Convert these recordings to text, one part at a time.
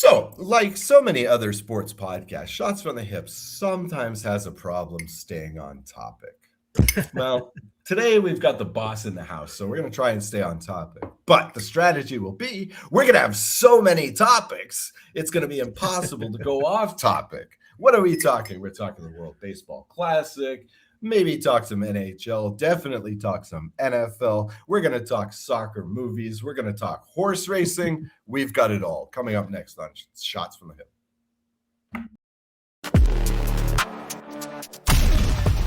So, like so many other sports podcasts, Shots from the Hip sometimes has a problem staying on topic. Well, today we've got the boss in the house, so we're going to try and stay on topic. But the strategy will be we're going to have so many topics, it's going to be impossible to go off topic. What are we talking? We're talking the World Baseball Classic, maybe talk some NHL, definitely talk some NFL. We're going to talk soccer movies. We're going to talk horse racing. We've got it all coming up next on Shots from the Hip.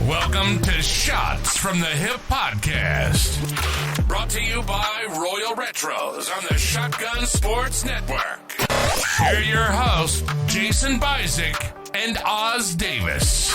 Welcome to Shots from the Hip podcast. Brought to you by Royal Retros on the Shotgun Sports Network. Here are your hosts, Jason Bizik and Oz Davis.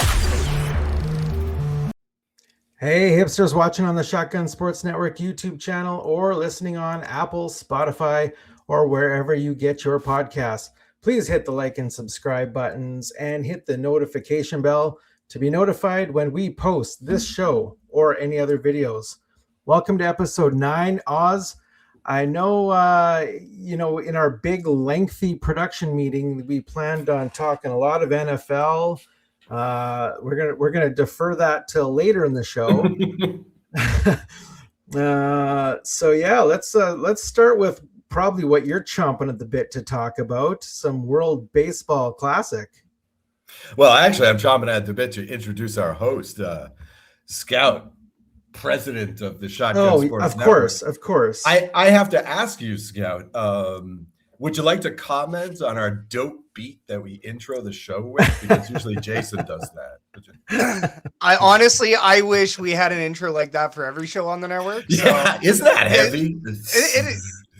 Hey, hipsters watching on the Shotgun Sports Network YouTube channel or listening on Apple, Spotify, or wherever you get your podcasts. Please hit the like and subscribe buttons and hit the notification bell to be notified when we post this show or any other videos. Welcome to episode 9, Oz. I know, in our big, lengthy production meeting, we planned on talking a lot of NFL. We're gonna defer that till later in the show. Let's start with probably what you're chomping at the bit to talk about, some World Baseball Classic. Well, actually, I'm chomping at the bit to introduce our host, Scout, president of the Shotgun Sports Network. Of course. I have to ask you, Scout, would you like to comment on our dope beat that we intro the show with? Because usually Jason does that. I wish we had an intro like that for every show on the network. Yeah, isn't that heavy?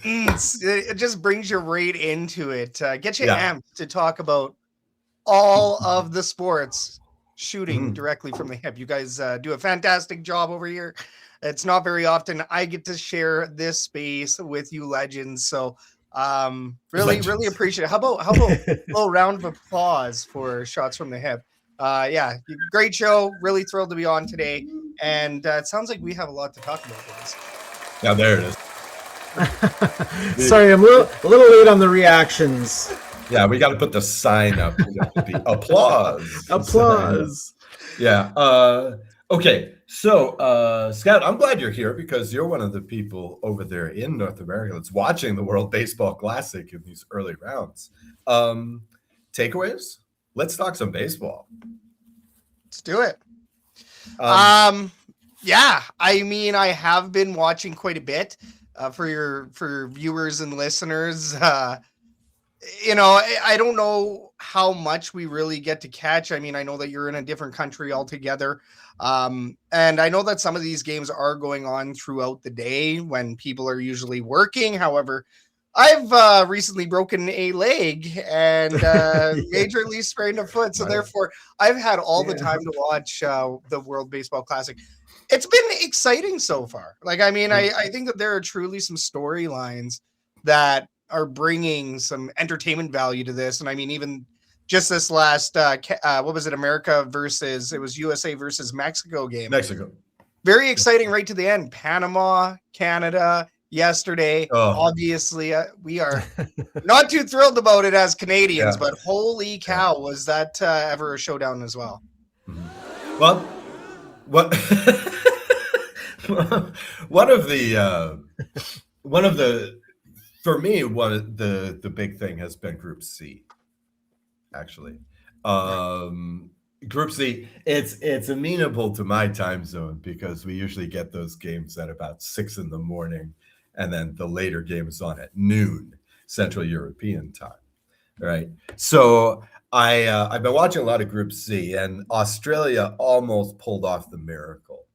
It just brings you right into it. Get you amped to talk about all of the sports shooting directly from the hip. You guys do a fantastic job over here. It's not very often I get to share this space with you legends. So really appreciate it. How about a little round of applause for Shots from the Hip? Great show. Really thrilled to be on today. And it sounds like we have a lot to talk about, guys. Yeah, there it is. Sorry, I'm a little late on the reactions. Yeah, we got to put the sign up. The applause. Applause. Yeah. Okay. So, Scout, I'm glad you're here because you're one of the people over there in North America that's watching the World Baseball Classic in these early rounds. Takeaways? Let's talk some baseball. Let's do it. I have been watching quite a bit for viewers and listeners. I don't know how much we really get to catch. I mean, I know that you're in a different country altogether. And I know that some of these games are going on throughout the day when people are usually working. However, I've recently broken a leg and majorly sprained a foot. So therefore, I've had all the time to watch the World Baseball Classic. It's been exciting so far. I think that there are truly some storylines that are bringing some entertainment value to this. And I mean, even just this last, what was it? It was USA versus Mexico game. Mexico. Very exciting right to the end. Panama, Canada yesterday. Obviously, we are not too thrilled about it as Canadians, but holy cow, was that ever a showdown as well? Well, what one of the for me, the big thing has been Group C. Actually, Group C, it's amenable to my time zone because we usually get those games at about 6 a.m, and then the later game is on at noon Central European time. Right. So I've been watching a lot of Group C, and Australia almost pulled off the miracle.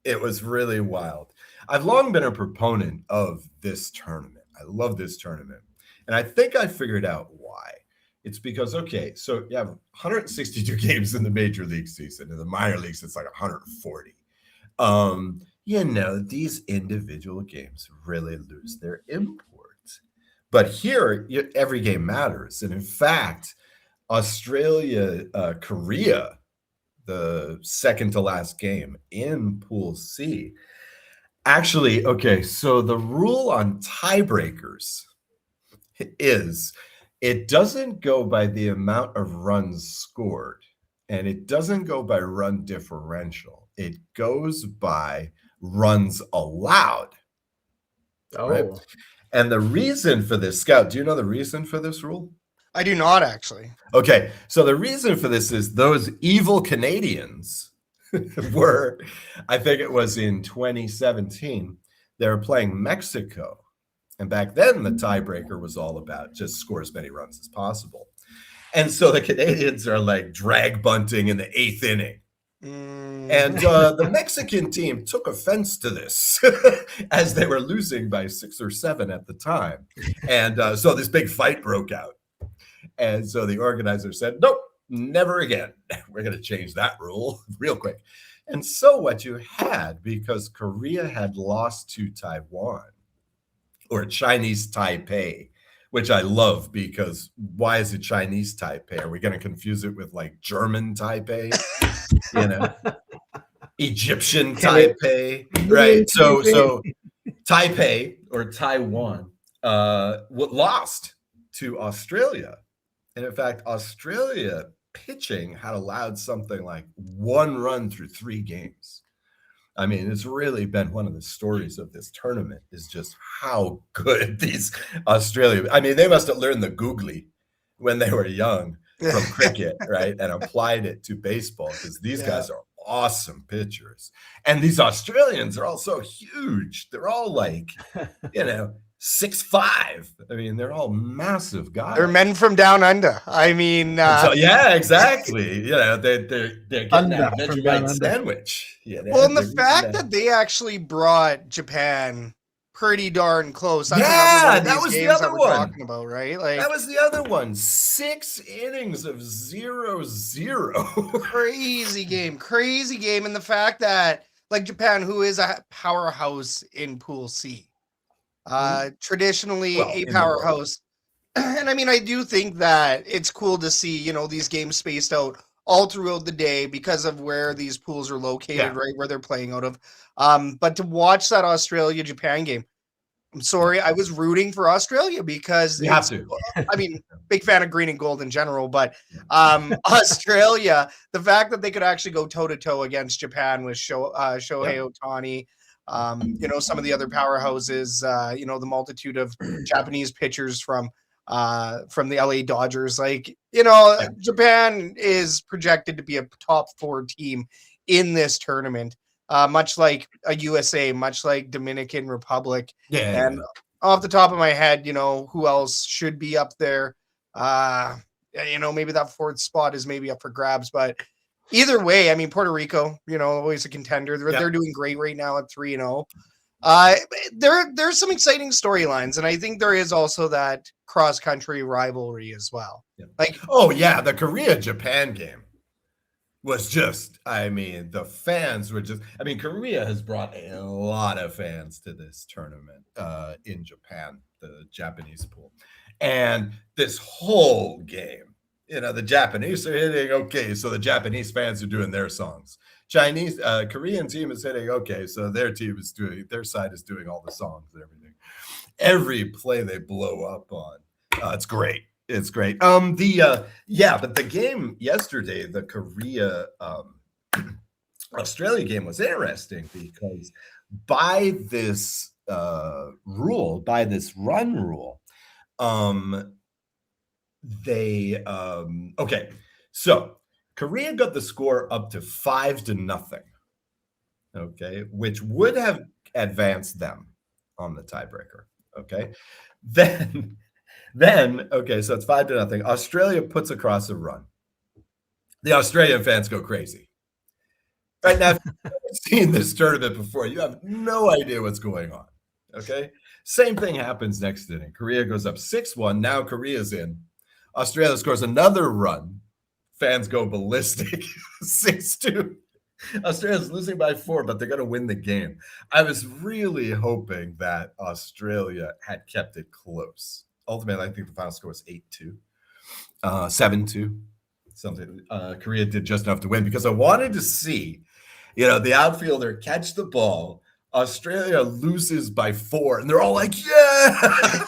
It was really wild. I've long been a proponent of this tournament. I love this tournament. And I think I figured out why. It's because, so you have 162 games in the major league season. In the minor leagues, it's like 140. These individual games really lose their import. But here, every game matters. And in fact, Australia, Korea, the second to last game in Pool C, actually, so the rule on tiebreakers is It doesn't go by the amount of runs scored, and it doesn't go by run differential. It goes by runs allowed. Right? Oh, And the reason for this, Scout, do you know the reason for this rule? I do not actually. Okay, so the reason for this is those evil Canadians were, I think it was in 2017, they were playing Mexico. And back then, the tiebreaker was all about just score as many runs as possible. And so the Canadians are like drag bunting in the 8th inning. And the Mexican team took offense to this as they were losing by 6 or 7 at the time. And so this big fight broke out. And so the organizer said, nope, never again. We're going to change that rule real quick. And so what you had, because Korea had lost to Taiwan, or Chinese Taipei, which I love, because why is it Chinese Taipei? Are we going to confuse it with like German Taipei? Egyptian Taipei, right? So Taipei or Taiwan lost to Australia. And in fact, Australia pitching had allowed something like 1 run through 3 games. I mean, it's really been one of the stories of this tournament, is just how good these Australia. I mean, they must have learned the googly when they were young from cricket, right? And applied it to baseball, because these guys are awesome pitchers. And these Australians are all so huge. They're all like, 6'5". I mean, they're all massive guys. They're men from down under. I mean, so, yeah, exactly. They're getting that Vegemite sandwich. Well, and the fact that they actually brought Japan pretty darn close. That was the other one. Talking about, right? Like, that was the other one. 6 innings of 0-0. Crazy game. And the fact that, like, Japan, who is a powerhouse in Pool C, traditionally a powerhouse. And I mean, I do think that it's cool to see, these games spaced out all throughout the day because of where these pools are located, right, where they're playing out of. But to watch that Australia-Japan game, I'm sorry, I was rooting for Australia because you have to. I mean, big fan of green and gold in general, but Australia, the fact that they could actually go toe-to-toe against Japan with Shohei Ohtani, some of the other powerhouses, the multitude of Japanese pitchers from the LA Dodgers, Japan is projected to be a top 4 team in this tournament, much like a USA, much like Dominican Republic. And off the top of my head, who else should be up there? Maybe that 4th spot is maybe up for grabs, but either way, I mean, Puerto Rico, always a contender. They're doing great right now at 3-0. There's some exciting storylines, and I think there is also that cross-country rivalry as well. The Korea-Japan game was just, the fans were just, Korea has brought a lot of fans to this tournament in Japan, the Japanese pool. And this whole game, the Japanese are hitting, okay, so the Japanese fans are doing their songs. Korean team is hitting, okay, so their side is doing all the songs and everything. Every play they blow up on, it's great. It's great. But the game yesterday, the Korea Australia game, was interesting because by this run rule, so Korea got the score up to 5-0, which would have advanced them on the tiebreaker. Then so it's 5-0. Australia puts across a run. The Australian fans go crazy. Right now, if you've seen this tournament before, you have no idea what's going on. Same thing happens next inning. Korea goes up 6-1. Now Korea's in. Australia scores another run. Fans go ballistic. 6-2. Australia's losing by 4, but they're going to win the game. I was really hoping that Australia had kept it close. Ultimately, I think the final score was 8-2, 7-2, something. Korea did just enough to win because I wanted to see, the outfielder catch the ball. Australia loses by 4, and they're all like, yeah!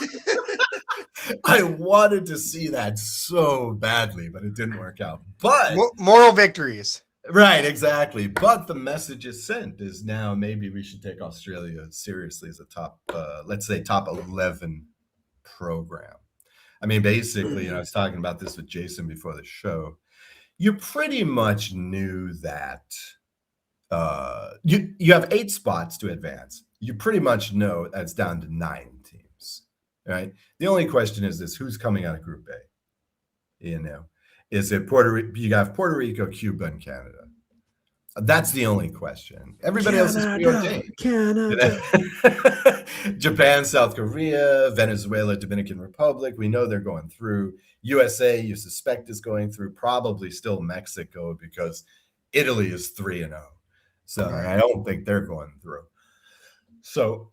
I wanted to see that so badly, but it didn't work out. But Moral victories. right, exactly. But the message is sent is now maybe we should take Australia seriously as a top, let's say, top 11 program. I mean, basically, I was talking about this with Jason before the show. You pretty much knew that you have 8 spots to advance. You pretty much know that's down to 9 teams, right? The only question is this: who's coming out of Group A? You know, is it Puerto Rico? You have Puerto Rico, Cuba, and Canada. That's the only question. Everybody else is preordained. Canada. Japan, South Korea, Venezuela, Dominican Republic. We know they're going through. USA, you suspect is going through. Probably still Mexico because Italy is 3-0. So I don't think they're going through. So,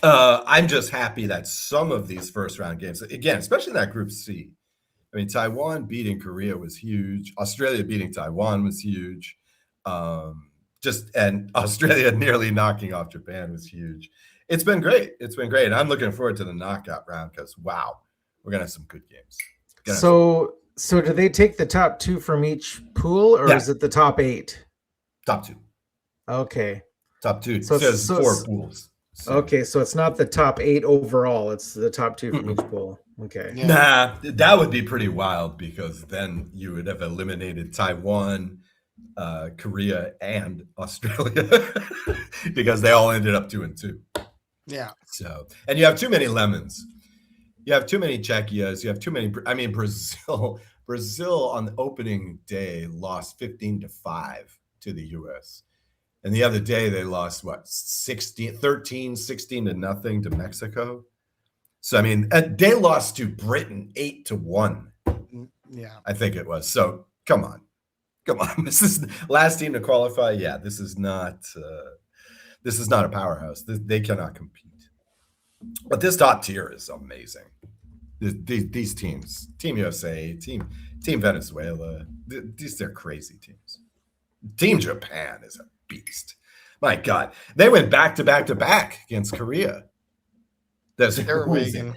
I'm just happy that some of these first round games, again, especially that Group C. I mean, Taiwan beating Korea was huge. Australia beating Taiwan was huge. And Australia nearly knocking off Japan was huge. It's been great. And I'm looking forward to the knockout round because, wow, we're going to have some good games. So do they take the top 2 from each pool, or is it the top 8? Top 2. Okay. Top 2. So it's 4 pools. So. Okay, so it's not the top 8 overall. It's the top 2 from each pool. Okay. Yeah. Nah, that would be pretty wild because then you would have eliminated Taiwan, Korea, and Australia because they all ended up 2-2. Yeah. So, and you have too many lemons. You have too many Czechias. You have too many. I mean, Brazil on the opening day lost 15-5 to the U.S. And the other day they lost 16 to nothing to Mexico. So I mean, they lost to Britain 8-1. Yeah, I think it was. So come on. This is the last team to qualify. Yeah, this is not a powerhouse. They cannot compete. But this top tier is amazing. These teams, Team USA, Team Venezuela, they're crazy teams. Team Japan is a beast. My God, they went back to back against Korea. They're amazing.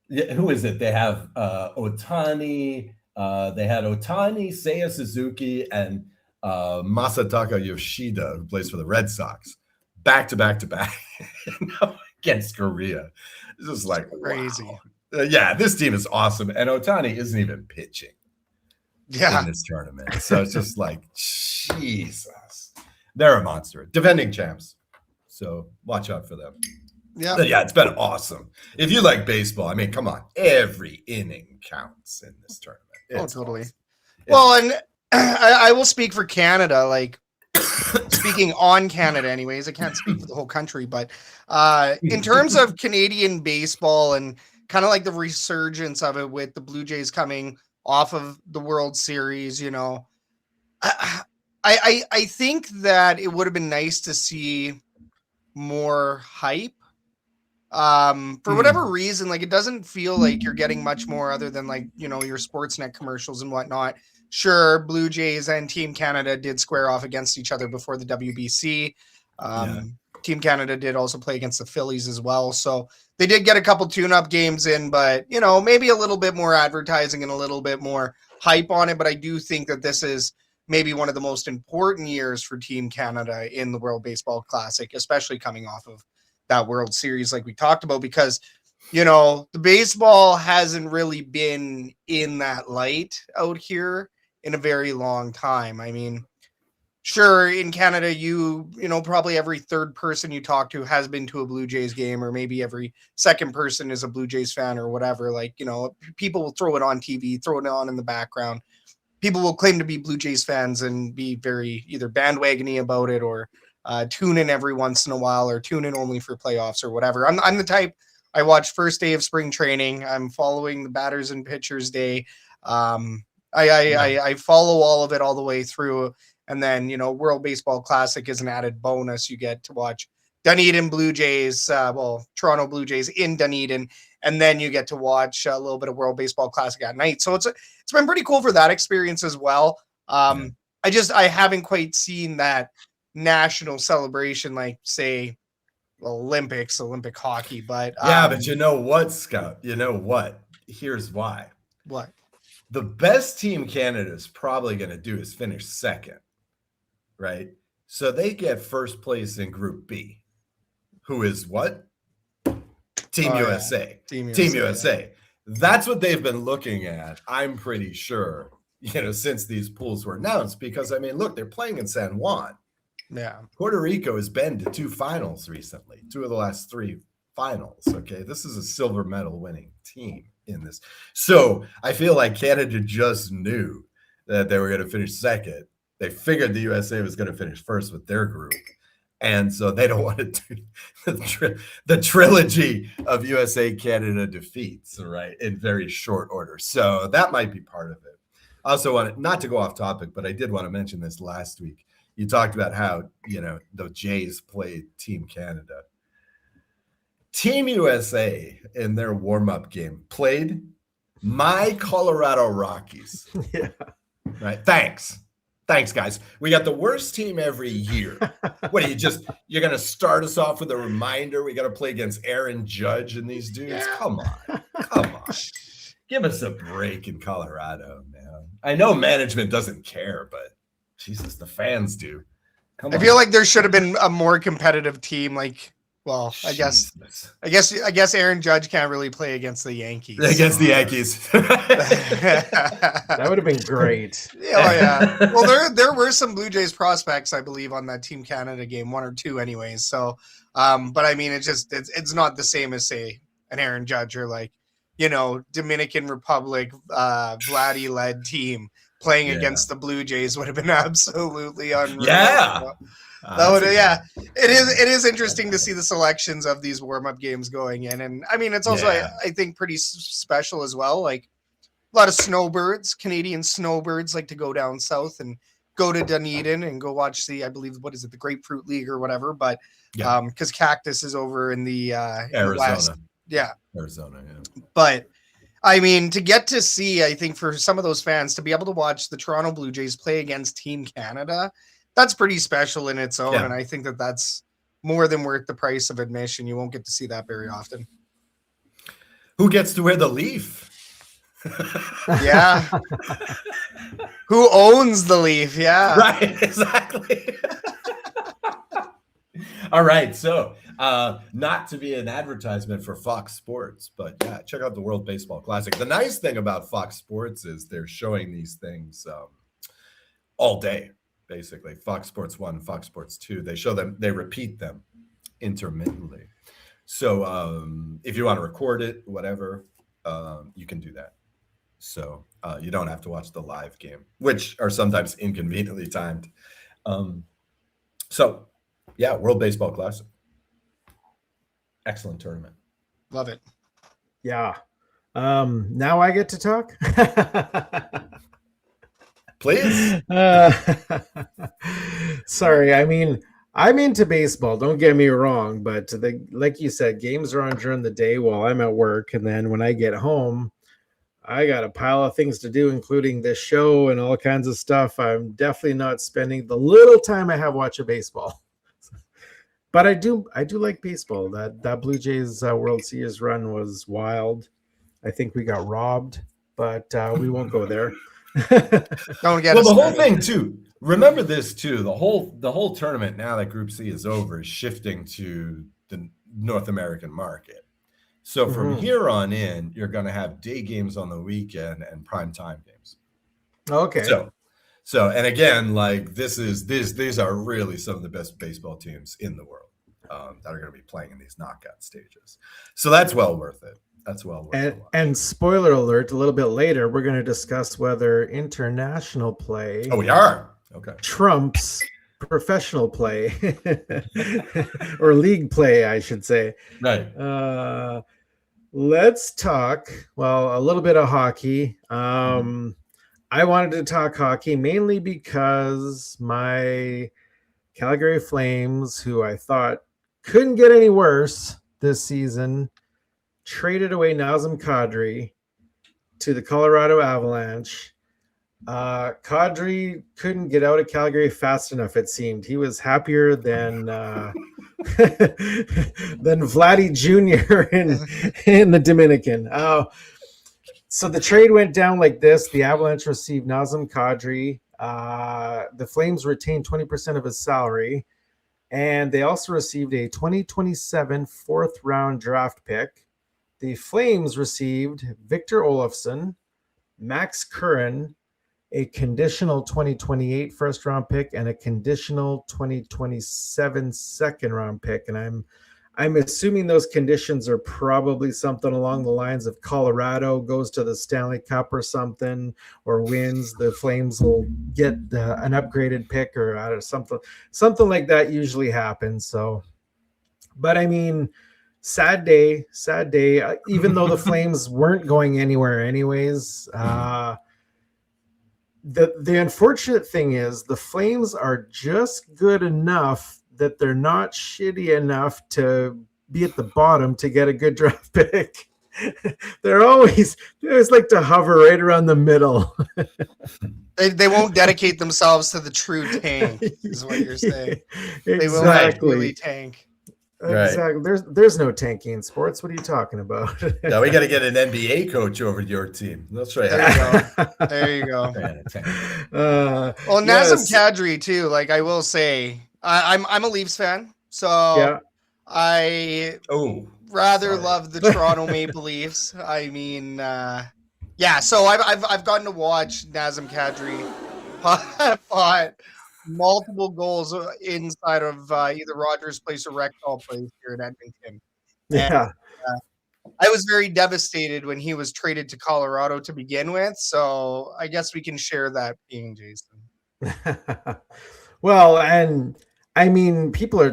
Who is it? They have Otani. They had Otani, Seiya Suzuki, and Masataka Yoshida, who plays for the Red Sox, back to back against Korea. This is like crazy. Wow. Yeah, this team is awesome, and Otani isn't even pitching. Yeah, in this tournament, so it's just like Jesus. They're a monster, defending champs. So watch out for them. Yeah, but yeah, it's been awesome. If you like baseball, I mean, come on, every inning counts in this tournament. It's totally. Awesome. Well, and I will speak for Canada, like speaking on Canada anyways. I can't speak for the whole country, but in terms of Canadian baseball and kind of like the resurgence of it with the Blue Jays coming off of the World Series, you know, I think that it would have been nice to see more hype. For whatever reason, like it doesn't feel like you're getting much more other than like, you know, your Sportsnet commercials and whatnot. Sure, Blue Jays and Team Canada did square off against each other before the WBC. Team Canada did also play against the Phillies as well. So they did get a couple tune-up games in, but, you know, maybe a little bit more advertising and a little bit more hype on it. But I do think that this is maybe one of the most important years for Team Canada in the World Baseball Classic, especially coming off of that World Series like we talked about, because, you know, the baseball hasn't really been in that light out here in a very long time. I mean, sure, in Canada, you know, probably every third person you talk to has been to a Blue Jays game, or maybe every second person is a Blue Jays fan or whatever. Like, you know, people will throw it on TV, throw it on in the background. People will claim to be Blue Jays fans and be very either bandwagony about it or tune in every once in a while or tune in only for playoffs or whatever. I'm the type, I watch first day of spring training. I'm following the batters and pitchers day. I follow all of it all the way through. And then, you know, World Baseball Classic is an added bonus. You get to watch Dunedin Blue Jays, Toronto Blue Jays in Dunedin. And then you get to watch a little bit of World Baseball Classic at night. So it's been pretty cool for that experience as well. I haven't quite seen that national celebration, like say Olympic hockey, but but you know what, Scout? You know what? Here's why. what? The best team Canada is probably going to do is finish second, right? So they get first place in Group B, who is what? Team USA. Team USA. Yeah. That's what they've been looking at, I'm pretty sure, since these pools were announced. Because, I mean, look, they're playing in San Juan. Yeah. Puerto Rico has been to 2 finals recently, 2 of the last 3 finals. Okay. This is a silver medal winning team in this. So I feel like Canada just knew that they were going to finish second. They figured the USA was going to finish first with their group. And so they don't want to do the trilogy of USA Canada defeats, right, in very short order. So that might be part of it. I also wanted, not to go off topic, but I did want to mention this last week. You talked about how, the Jays played Team Canada. Team USA in their warm-up game played my Colorado Rockies. Yeah. Right. Thanks, guys. We got the worst team every year. What you're going to start us off with a reminder? We got to play against Aaron Judge and these dudes. Yeah. Come on. Give us a break in Colorado, man. I know management doesn't care, but Jesus, the fans do. I feel like there should have been a more competitive team. Well, I guess Aaron Judge can't really play against the Yankees. Against the Yankees. That would have been great. Oh, yeah. Well, there were some Blue Jays prospects, I believe, on that Team Canada game, 1 or 2 anyways. So, but I mean, it's not the same as, say, an Aaron Judge or Dominican Republic, Vladdy-led team playing against the Blue Jays would have been absolutely unreal. Yeah. It is interesting to see the selections of these warm-up games going in, and I mean it's also I think pretty special as well. Like a lot of snowbirds, Canadian snowbirds, like to go down south and go to Dunedin and go watch the the Grapefruit League or whatever. But because Cactus is over in the Arizona, West. Arizona. But I mean, to get to see, I think for some of those fans to be able to watch the Toronto Blue Jays play against Team Canada, that's pretty special in its own. And I think that's more than worth the price of admission. You won't get to see that very often. Who gets to wear the leaf? Yeah. Who owns the leaf? Yeah. Right. Exactly. All right. So not to be an advertisement for Fox Sports, but check out the World Baseball Classic. The nice thing about Fox Sports is they're showing these things all day. Basically, Fox Sports 1, Fox Sports 2, they show them, they repeat them intermittently. So if you want to record it, whatever, you can do that. So you don't have to watch the live game, which are sometimes inconveniently timed. So World Baseball Classic. Excellent tournament. Love it. Yeah. Now I get to talk. Please. Sorry. I mean, I'm into baseball. Don't get me wrong, but like you said, games are on during the day while I'm at work, and then when I get home, I got a pile of things to do, including this show and all kinds of stuff. I'm definitely not spending the little time I have watching baseball. But I do like baseball. That Blue Jays World Series run was wild. I think we got robbed, but we won't go there. Don't get the whole thing too. Remember this too. The whole tournament, now that Group C is over, is shifting to the North American market. So from here on in, you're going to have day games on the weekend and prime time games. Okay. So and again, like these are really some of the best baseball teams in the world that are going to be playing in these knockout stages. So that's well worth it. That's well worth it. And spoiler alert, a little bit later, we're going to discuss whether international play. Oh, we are? Okay. Trumps professional play or league play, I should say. Right. Let's talk, a little bit of hockey. I wanted to talk hockey mainly because my Calgary Flames, who I thought couldn't get any worse this season, traded away Nazem Kadri to the Colorado Avalanche Kadri couldn't get out of Calgary fast enough, it seemed. He was happier than than Vladdy Jr. in the Dominican. So the trade went down like this. The Avalanche received Nazem Kadri. The Flames retained 20% of his salary. And they also received a 2027 fourth round draft pick. The Flames received Victor Olofsson, Max Curran, a conditional 2028 first round pick, and a conditional 2027 second round pick. And I'm assuming those conditions are probably something along the lines of Colorado goes to the Stanley Cup or something, or wins. The Flames will get an upgraded pick or something like that usually happens. So, but I mean, sad day. Even though the Flames weren't going anywhere anyways. The unfortunate thing is the Flames are just good enough that they're not shitty enough to be at the bottom to get a good draft pick. they always like to hover right around the middle. They won't dedicate themselves to the true tank, is what you're saying. Exactly. They will not really tank. Exactly. Right. There's no tanking in sports. What are you talking about? Yeah, we got to get an NBA coach over to your team. That's right. There you go. Nazem Kadri too. Like I will say, I'm a Leafs fan, so yeah. I rather love the Toronto Maple Leafs. I mean, yeah. So I've gotten to watch Nazem Kadri pot multiple goals inside of either Rogers Place or Rexall Place here in Edmonton. Yeah. And, I was very devastated when he was traded to Colorado to begin with. So I guess we can share that pain, Jason. Well, and I mean, people are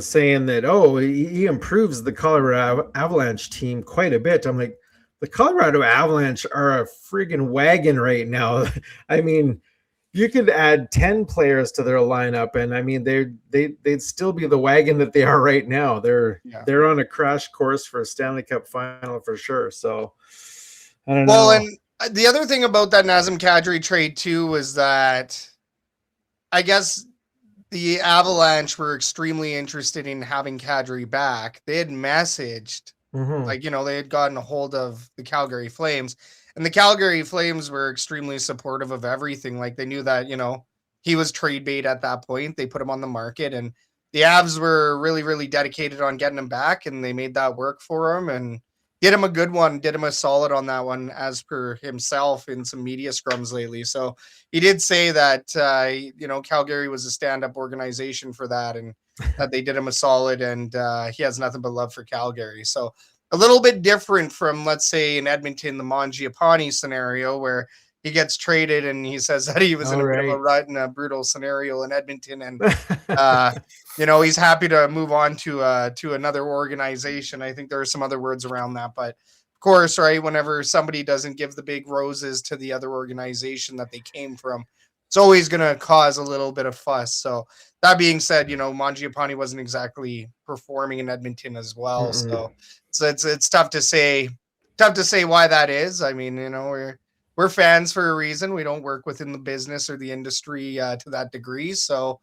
saying that, he improves the Colorado Avalanche team quite a bit. I'm like, the Colorado Avalanche are a friggin' wagon right now. I mean, you could add 10 players to their lineup, and I mean, they'd still be the wagon that they are right now. They're on a crash course for a Stanley Cup final for sure. So I don't know. Well, and the other thing about that Nazem Kadri trade too was that I guess the Avalanche were extremely interested in having Kadri back. They had messaged, they had gotten a hold of the Calgary Flames. And the Calgary Flames were extremely supportive of everything. Like they knew that, he was trade bait at that point. They put him on the market, and the Avs were really, really dedicated on getting him back, and they made that work for him and did him a good one, did him a solid on that one, as per himself in some media scrums lately. So he did say that, Calgary was a stand-up organization for that, and that they did him a solid, and he has nothing but love for Calgary. So a little bit different from, let's say, in Edmonton, the Mangiapane scenario, where he gets traded and he says that he was in a bit of a rut in a brutal scenario in Edmonton. And, he's happy to move on to another organization. I think there are some other words around that. But, of course, right, whenever somebody doesn't give the big roses to the other organization that they came from, it's always going to cause a little bit of fuss. So that being said, Mangiapane wasn't exactly performing in Edmonton as well. Mm-hmm. So it's tough to say why that is. I mean, we're fans for a reason. We don't work within the business or the industry to that degree. So,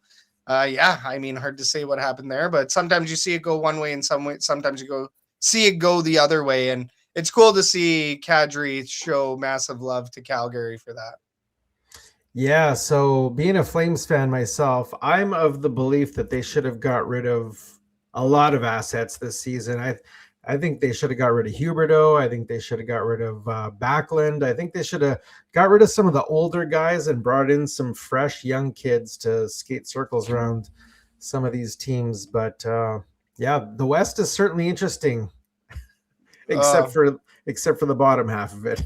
hard to say what happened there. But sometimes you see it go one way, and sometimes you see it go the other way. And it's cool to see Kadri show massive love to Calgary for that. Yeah, so being a Flames fan myself, I'm of the belief that they should have got rid of a lot of assets this season. I think they should have got rid of Huberdeau. I think they should have got rid of Backlund. I think they should have got rid of some of the older guys and brought in some fresh young kids to skate circles around some of these teams. But the West is certainly interesting, except for the bottom half of it.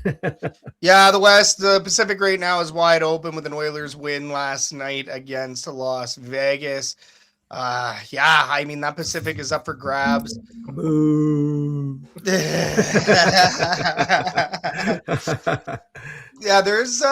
Yeah, the Pacific right now is wide open with an Oilers win last night against Las Vegas. That Pacific is up for grabs. Boo. Yeah, there's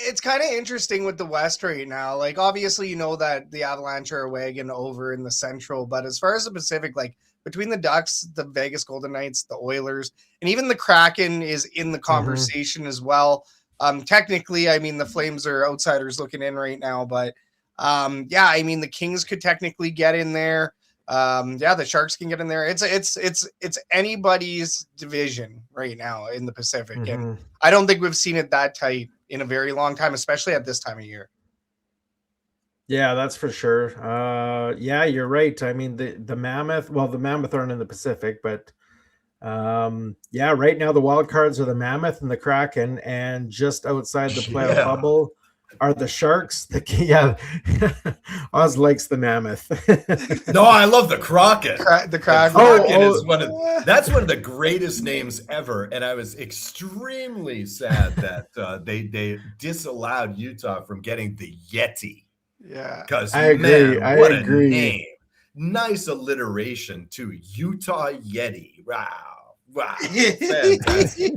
it's kind of interesting with the West right now. Like, obviously, that the Avalanche are a wagon over in the Central, but as far as the Pacific, like between the Ducks, the Vegas Golden Knights, the Oilers, and even the Kraken is in the conversation as well. Technically, I mean, the Flames are outsiders looking in right now, but yeah, I mean, the Kings could technically get in there. Yeah, the Sharks can get in there. It's anybody's division right now in the Pacific, and I don't think we've seen it that tight in a very long time, especially at this time of year. Yeah, that's for sure. Yeah, you're right. I mean, the Mammoth. Well, the Mammoth aren't in the Pacific, but yeah, right now the wild cards are the Mammoth and the Kraken, and just outside the playoff bubble are the Sharks. Yeah, Oz likes the Mammoth. No, I love the Kraken. The Kraken. Is that's one of the greatest names ever, and I was extremely sad that they disallowed Utah from getting the Yeti. Yeah, because I agree. What a name! Nice alliteration to Utah Yeti. Wow, fantastic.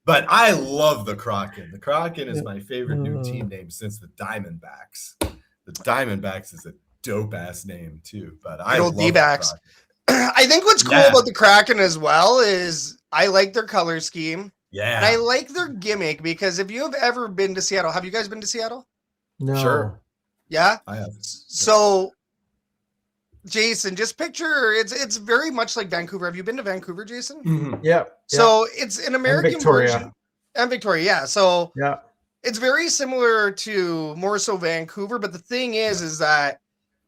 But I love the Kraken. The Kraken is my favorite new team name since the Diamondbacks. The Diamondbacks is a dope ass name too. But I love D-backs. I think what's cool about the Kraken as well is I like their color scheme. Yeah, and I like their gimmick, because if you have ever been to Seattle, have you guys been to Seattle? No. Sure. Yeah, I have. So, Jason, just picture it's very much like Vancouver. Have you been to Vancouver, Jason? Mm-hmm. Yeah. So it's an American version. And Victoria, yeah. So yeah, it's very similar to more so Vancouver, but the thing is that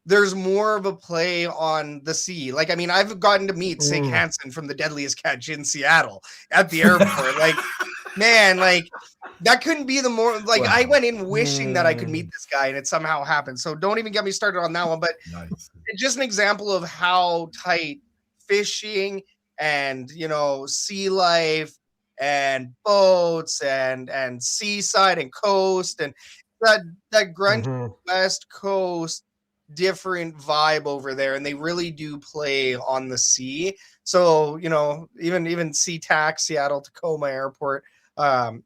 there's more of a play on the sea. Like, I mean, I've gotten to meet Sig Hansen from The Deadliest Catch in Seattle at the airport. Like, man, like that couldn't be the more like I went in wishing that I could meet this guy, and it somehow happened. So don't even get me started on that one. But it's just an example of how tight fishing and, you know, sea life and boats and seaside and coast and that grungy West Coast different vibe over there, and they really do play on the sea. So, you know, even SeaTac, Seattle Tacoma Airport, there's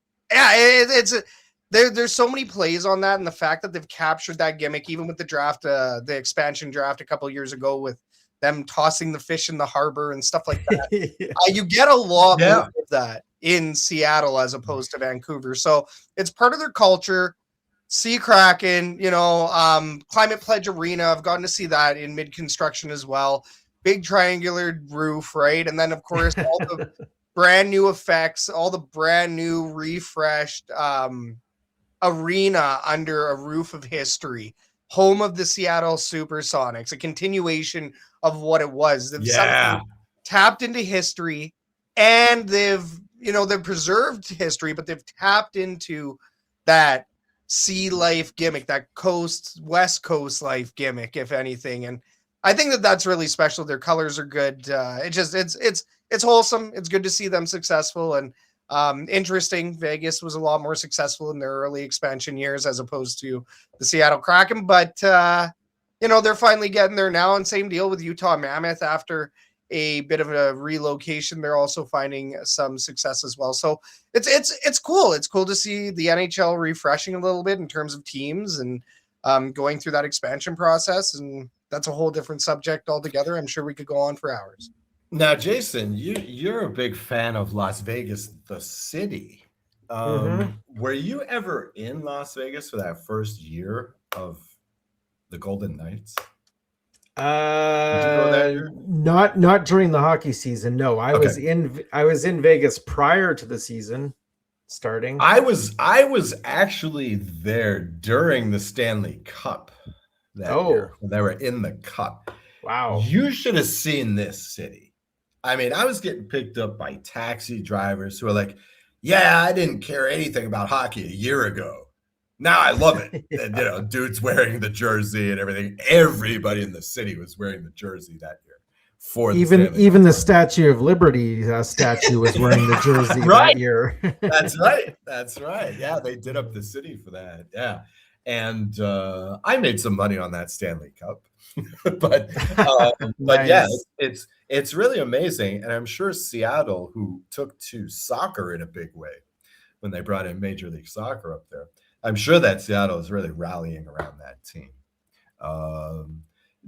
so many plays on that, and the fact that they've captured that gimmick, even with the draft, the expansion draft a couple of years ago, with them tossing the fish in the harbor and stuff like that. You get a lot more of that in Seattle as opposed to Vancouver. So it's part of their culture. Sea Kraken, you know, Climate Pledge Arena. I've gotten to see that in mid-construction as well. Big triangular roof, right? And then, of course, all the brand new effects, all the brand new refreshed arena under a roof of history. Home of the Seattle Supersonics, a continuation of what it was. They've tapped into history, and they've preserved history, but they've tapped into that sea life gimmick, that West Coast life gimmick, if anything. And I think that that's really special. Their colors are good. It's wholesome. It's good to see them successful and interesting. Vegas was a lot more successful in their early expansion years as opposed to the Seattle Kraken, but they're finally getting there now. And same deal with Utah Mammoth. After a bit of a relocation, they're also finding some success as well. So it's cool. It's cool to see the NHL refreshing a little bit in terms of teams and going through that expansion process. And that's a whole different subject altogether. I'm sure we could go on for hours. Now, Jason, you're a big fan of Las Vegas, the city. Were you ever in Las Vegas for that first year of the Golden Knights? Not during the hockey season. No, I was in Vegas prior to the season starting. I was actually there during the Stanley Cup that year when they were in the Cup. Wow. You should have seen this city. I mean, I was getting picked up by taxi drivers who are like, yeah, I didn't care anything about hockey a year ago. Now I love it. And, dudes wearing the jersey and everything. Everybody in the city was wearing the jersey that year. Even the Statue of Liberty statue was wearing the jersey that year. That's right. Yeah, they did up the city for that. Yeah. And I made some money on that Stanley Cup. but Nice. Yeah, it's really amazing. And I'm sure Seattle, who took to soccer in a big way when they brought in Major League Soccer up there, I'm sure that Seattle is really rallying around that team.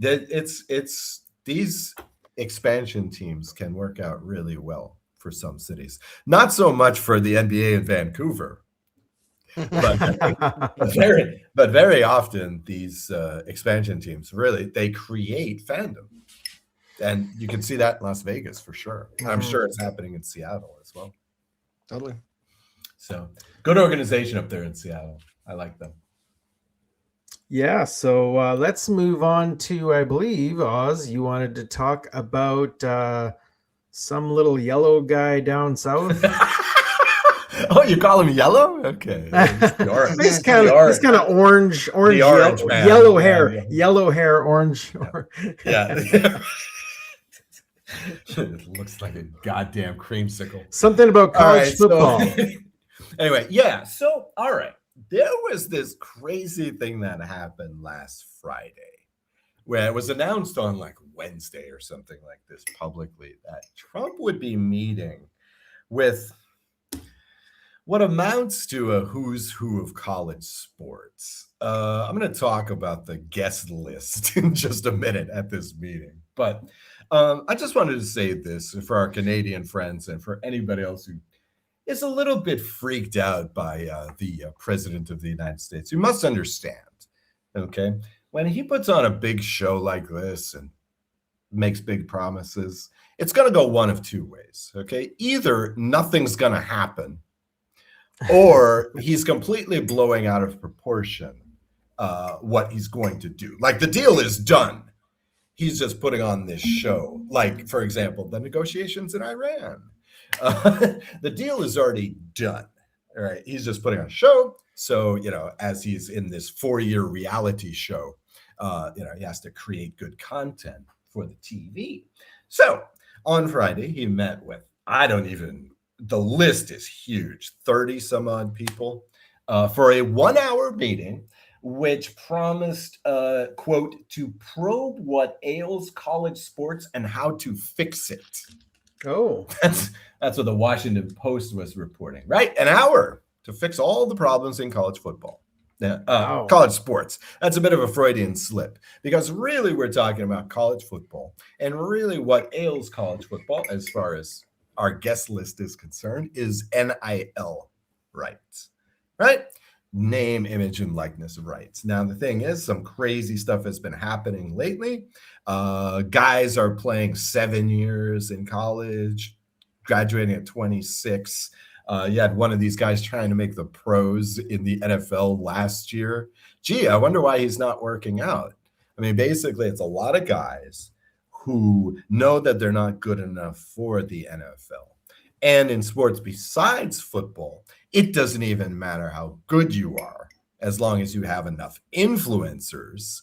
It's these expansion teams can work out really well for some cities. Not so much for the NBA in Vancouver, But very often these expansion teams they create fandom, and you can see that in Las Vegas for sure. I'm sure it's happening in Seattle as well. Totally. So good organization up there in Seattle. I like them. Yeah, so let's move on to, I believe, Oz, you wanted to talk about some little yellow guy down south. Oh, you call him yellow? Okay. He's kind of orange, man. yellow hair, yellow hair, orange. Yeah. It looks like a goddamn creamsicle. Something about college football. Anyway, yeah. So, all right. There was this crazy thing that happened last Friday where it was announced on like Wednesday or something like this publicly that Trump would be meeting with what amounts to a who's who of college sports. I'm going to talk about the guest list in just a minute at this meeting. But I just wanted to say this for our Canadian friends and for anybody else who is a little bit freaked out by the President of the United States. You must understand, okay, when he puts on a big show like this and makes big promises, it's going to go one of two ways, okay? Either nothing's going to happen, or he's completely blowing out of proportion what he's going to do. Like the deal is done. He's just putting on this show. Like, for example, the negotiations in Iran. The deal is already done. All right. He's just putting on a show. So, as he's in this 4-year reality show, he has to create good content for the TV. So on Friday, he met with, the list is huge, 30 some odd people for a 1-hour meeting, which promised, quote, to probe what ails college sports and how to fix it. Oh, that's what the Washington Post was reporting, right? An hour to fix all the problems in college football, college sports. That's a bit of a Freudian slip because really we're talking about college football, and really what ails college football, as far as our guest list is concerned, is NIL rights, right? Name, image, and likeness rights. Now, the thing is, some crazy stuff has been happening lately. Guys are playing 7 years in college, graduating at 26. You had one of these guys trying to make the pros in the NFL last year. Gee, I wonder why he's not working out. I mean, basically, it's a lot of guys who know that they're not good enough for the NFL. And in sports besides football, it doesn't even matter how good you are, as long as you have enough influencers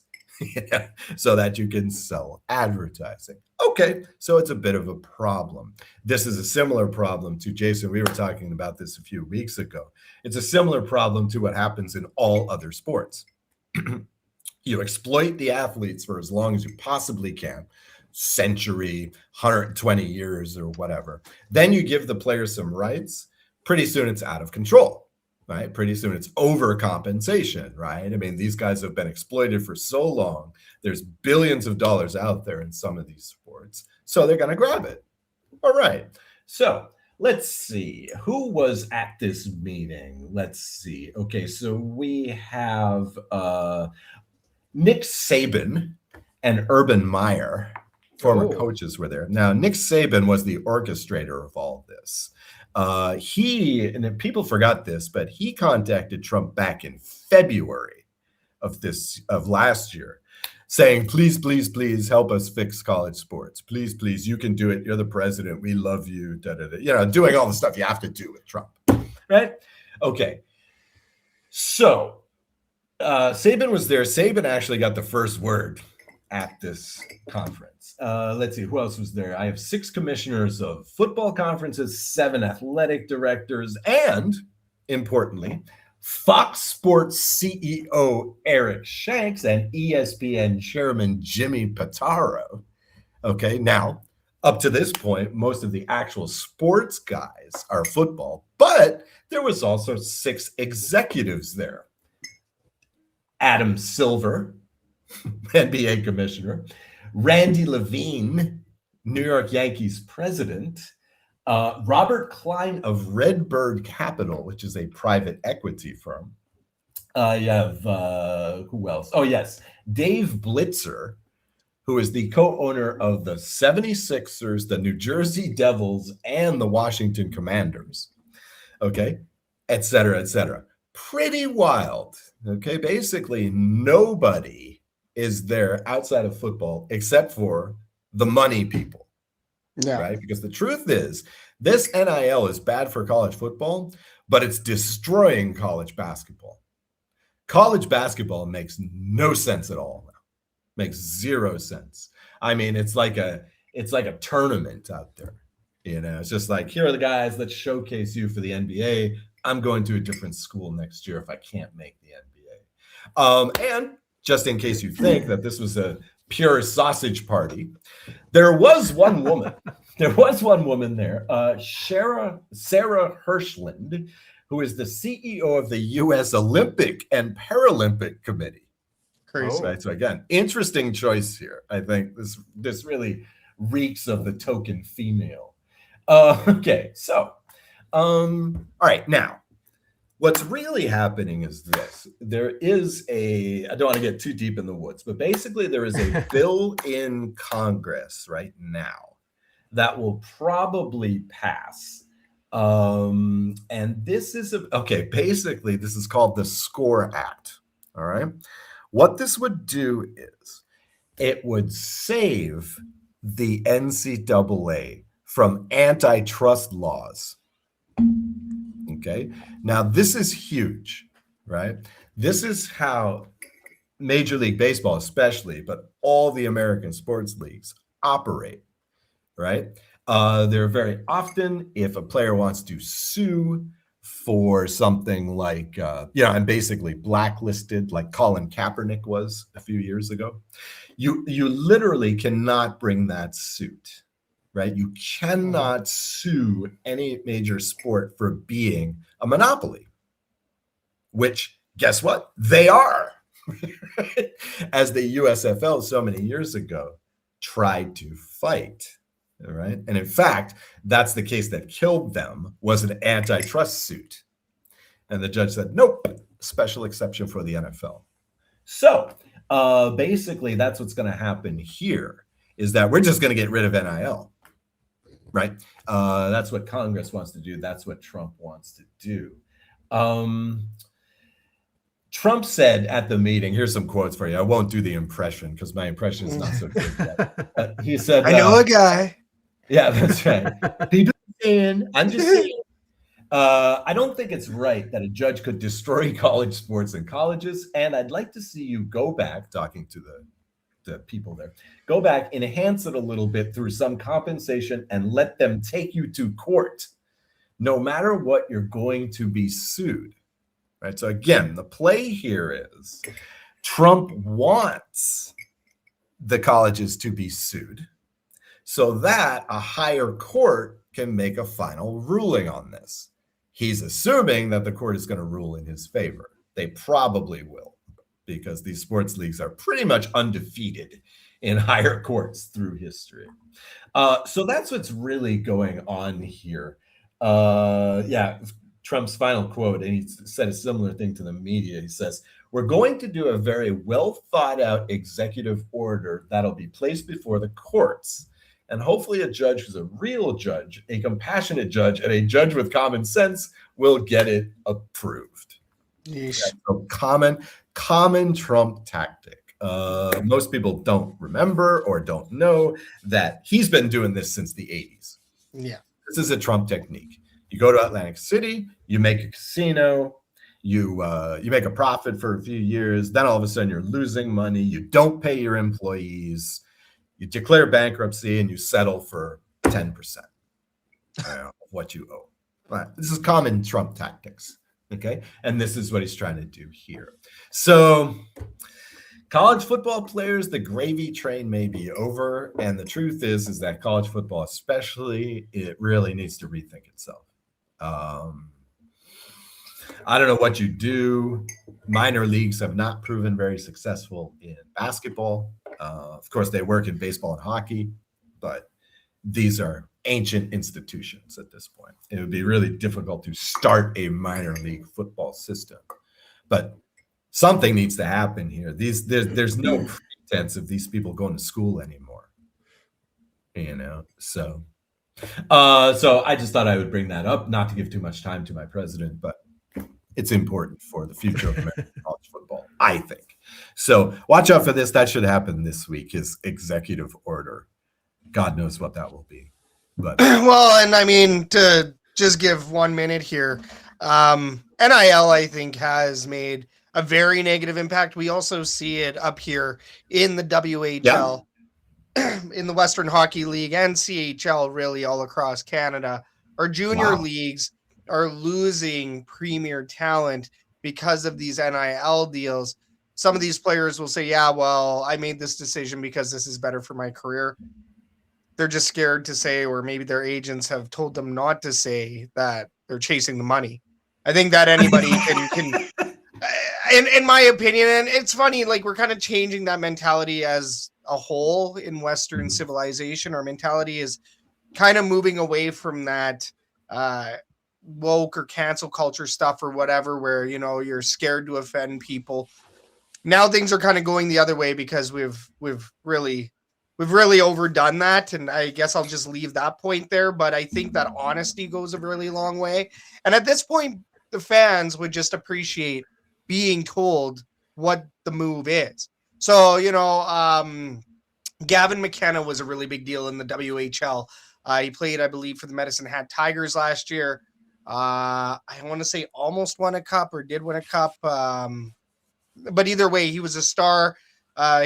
so that you can sell advertising. Okay, so it's a bit of a problem. This is a similar problem to, Jason, we were talking about this a few weeks ago. It's a similar problem to what happens in all other sports. You exploit the athletes for as long as you possibly can, century, 120 years or whatever. Then you give the players some rights. Pretty soon it's out of control, right? Pretty soon it's overcompensation, right? I mean, these guys have been exploited for so long. There's billions of dollars out there in some of these sports. So they're going to grab it. All right. So let's see. Who was at this meeting? Let's see. Okay, so we have Nick Saban and Urban Meyer, former coaches, were there. Now, Nick Saban was the orchestrator of all this. And people forgot this, but he contacted Trump back in February of last year, saying, please, please, please help us fix college sports. Please, please, you can do it. You're the president. We love you. Da, da, da. Doing all the stuff you have to do with Trump, right? Okay. So Saban was there. Saban actually got the first word at this conference. Let's see, who else was there? I have 6 commissioners of football conferences, 7 athletic directors, and importantly, Fox Sports CEO Eric Shanks and ESPN chairman Jimmy Pitaro. Okay, now, up to this point, most of the actual sports guys are football, but there was also 6 executives there. Adam Silver, NBA commissioner, Randy Levine, New York Yankees president, Robert Klein of Redbird Capital, which is a private equity firm. You have who else? Oh, yes, Dave Blitzer, who is the co-owner of the 76ers, the New Jersey Devils, and the Washington Commanders. Okay, et cetera, et cetera. Pretty wild. Okay, basically nobody is there outside of football except for the money people. Yeah. Right? Because the truth is, this NIL is bad for college football, but it's destroying college basketball. College basketball makes no sense at all now. Makes zero sense. I mean, it's like a tournament out there. You know, it's just like, here are the guys, let's showcase you for the NBA. I'm going to a different school next year if I can't make the NBA. And just in case you think that this was a pure sausage party, there was one woman. There was one woman there, Sarah Hirschland, who is the CEO of the U.S. Olympic and Paralympic Committee. Crazy. Right. So again, interesting choice here. I think this really reeks of the token female. Okay, so all right, now what's really happening is this. There is I don't want to get too deep in the woods, but basically there is a bill in Congress right now that will probably pass. And this is basically this is called the SCORE Act. All right. What this would do is it would save the NCAA from antitrust laws. Okay. Now, this is huge, right? This is how Major League Baseball, especially, but all the American sports leagues operate, right? They're very often, if a player wants to sue for something like, and basically blacklisted, like Colin Kaepernick was a few years ago, you literally cannot bring that suit, right? You cannot sue any major sport for being a monopoly, which, guess what? They are. As the USFL so many years ago tried to fight. All right. And in fact, that's the case that killed them, was an antitrust suit. And the judge said, nope, special exception for the NFL. So basically, that's what's going to happen here, is that we're just going to get rid of NIL. Right. That's what Congress wants to do. That's what Trump wants to do. Trump said at the meeting, here's some quotes for you. I won't do the impression because my impression is not so good yet. He said, I know a guy. Yeah, that's right. People saying, I'm just saying, I don't think it's right that a judge could destroy college sports and colleges. And I'd like to see you go back, talking to the people there, go back, enhance it a little bit through some compensation and let them take you to court, no matter what you're going to be sued. Right. So again, the play here is Trump wants the colleges to be sued so that a higher court can make a final ruling on this. He's assuming that the court is going to rule in his favor. They probably will, because these sports leagues are pretty much undefeated in higher courts through history. So that's what's really going on here. Trump's final quote, and he said a similar thing to the media. He says, we're going to do a very well thought out executive order that'll be placed before the courts. And hopefully a judge who's a real judge, a compassionate judge, and a judge with common sense will get it approved. Yeesh. So common Trump tactic. Most people don't remember or don't know that he's been doing this since the 80s. Yeah. This is a Trump technique. You go to Atlantic City, you make a casino, you make a profit for a few years, then all of a sudden you're losing money, you don't pay your employees, you declare bankruptcy, and you settle for 10% of what you owe. Right. This is common Trump tactics, okay? And this is what he's trying to do here. So college football players, the gravy train may be over, and the truth is that college football especially, it really needs to rethink itself. I don't know what you do. Minor leagues have not proven very successful in basketball. Of course, they work in baseball and hockey, but these are ancient institutions at this point. It would be really difficult to start a minor league football system. But something needs to happen here. There's no pretense of these people going to school anymore. So I just thought I would bring that up, not to give too much time to my president, but it's important for the future of American college football, I think. So watch out for this. That should happen this week, is executive order. God knows what that will be. But well, and I mean, to just give 1 minute here, NIL, I think, has made a very negative impact. We also see it up here in the WHL, in the Western Hockey League, and CHL, really all across Canada. Our junior leagues are losing premier talent because of these NIL deals. Some of these players will say, yeah, well, I made this decision because this is better for my career. They're just scared to say, or maybe their agents have told them not to say, that they're chasing the money. I think that anybody can in my opinion, and it's funny, like, we're kind of changing that mentality as a whole in Western civilization. Our mentality is kind of moving away from that woke or cancel culture stuff or whatever, where, you're scared to offend people. Now things are kind of going the other way because we've really overdone that. And I guess I'll just leave that point there. But I think that honesty goes a really long way. And at this point, the fans would just appreciate being told what the move is. So, Gavin McKenna was a really big deal in the WHL. He played, I believe, for the Medicine Hat Tigers last year. I want to say almost won a cup or did win a cup. But either way, he was a star.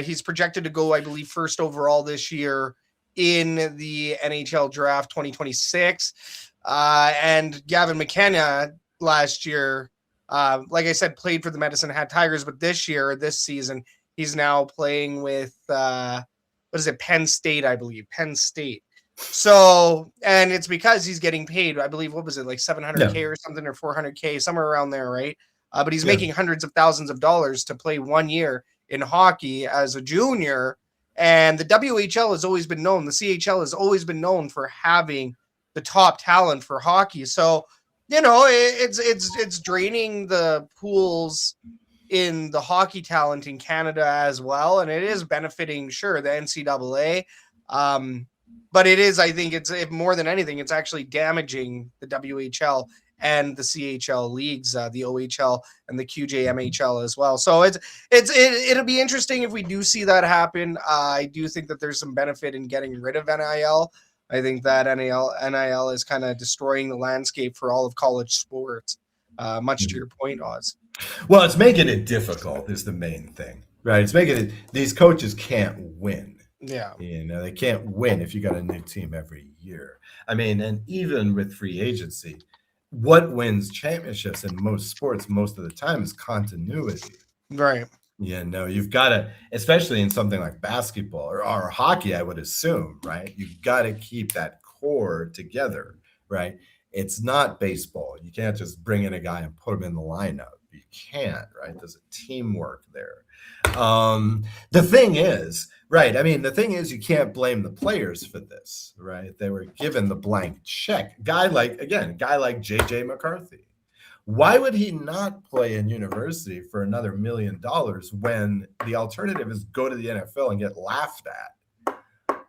He's projected to go, I believe, first overall this year in the NHL draft 2026. And Gavin McKenna last year, like I said, played for the Medicine Hat Tigers, but this season, he's now playing with, Penn State, I believe. Penn State. So, and it's because he's getting paid, I believe, what was it, like $700K or something, or $400K, somewhere around there, right? But he's making hundreds of thousands of dollars to play 1 year in hockey as a junior. And the WHL has always been known, the CHL has always been known for having the top talent for hockey. So, it's draining the pools in the hockey talent in Canada as well. And it is benefiting, sure, the NCAA. But it is, I think if more than anything, it's actually damaging the WHL and the CHL leagues, the OHL and the QJMHL as well. So it'll be interesting if we do see that happen. I do think that there's some benefit in getting rid of NIL. I think that NIL is kind of destroying the landscape for all of college sports, much to your point, Oz. Well, it's making it difficult is the main thing, right? It's making it, these coaches can't win. Yeah. They can't win if you got a new team every year. I mean, and even with free agency, what wins championships in most sports most of the time is continuity. Right. You've got to, especially in something like basketball or hockey, I would assume, right? You've got to keep that core together, right? It's not baseball. You can't just bring in a guy and put him in the lineup. You can't, right? There's a teamwork there. The thing is, right, I mean, the thing is, you can't blame the players for this, right? They were given the blank check. Guy like JJ McCarthy. Why would he not play in university for another $1 million when the alternative is go to the NFL and get laughed at?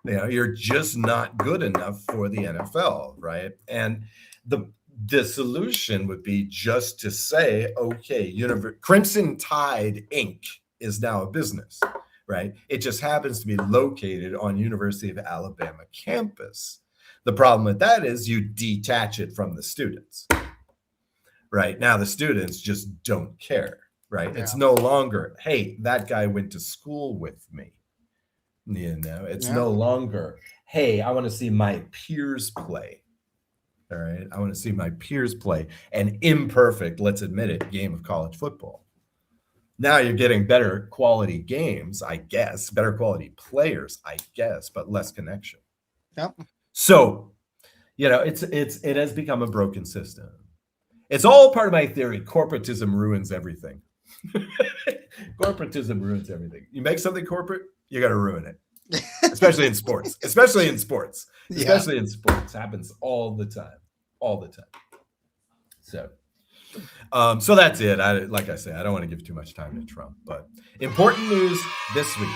You're just not good enough for the NFL, right? And the solution would be just to say, okay, Crimson Tide Inc. is now a business, right? It just happens to be located on University of Alabama campus. The problem with that is you detach it from the students. Right now, the students just don't care, right? Yeah. It's no longer, hey, that guy went to school with me. It's no longer, hey, I want to see my peers play. All right. I want to see my peers play an imperfect, let's admit it, game of college football. Now you're getting better quality games, I guess, better quality players, I guess, but less connection. Yep. So, it has become a broken system. It's all part of my theory. Corporatism ruins everything. Corporatism ruins everything. You make something corporate, you got to ruin it. especially in sports. Especially in sports. Yeah. Especially in sports. Happens all the time. All the time. So that's it. Like I say, I don't want to give too much time to Trump, but important news this week.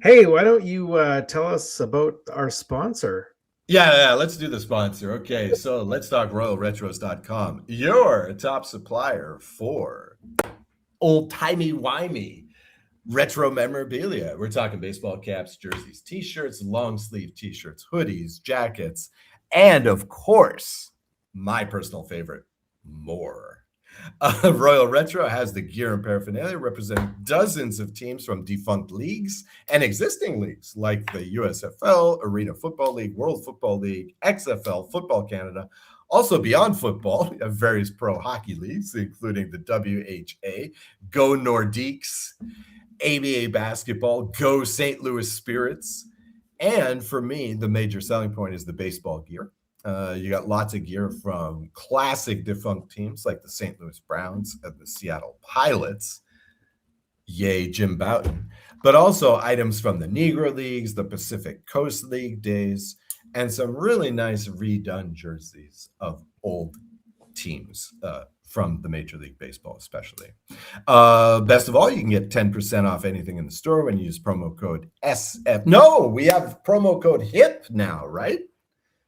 Hey, why don't you tell us about our sponsor? Yeah, let's do the sponsor. Okay, so let's talk RoyalRetros.com, your top supplier for old-timey-wimey retro memorabilia. We're talking baseball caps, jerseys, t-shirts, long sleeve t-shirts, hoodies, jackets, and of course, my personal favorite, more. Royal Retro has the gear and paraphernalia representing dozens of teams from defunct leagues and existing leagues like the USFL, Arena Football League, World Football League, XFL, Football Canada. Also beyond football, we have various pro hockey leagues, including the WHA, Go Nordiques, ABA basketball, Go St. Louis Spirits. And for me, the major selling point is the baseball gear. You got lots of gear from classic defunct teams like the St. Louis Browns and the Seattle Pilots. Yay, Jim Bouton. But also items from the Negro Leagues, the Pacific Coast League days, and some really nice redone jerseys of old teams from the Major League Baseball especially. Best of all, you can get 10% off anything in the store when you use promo code SF. No, we have promo code HIP now, right?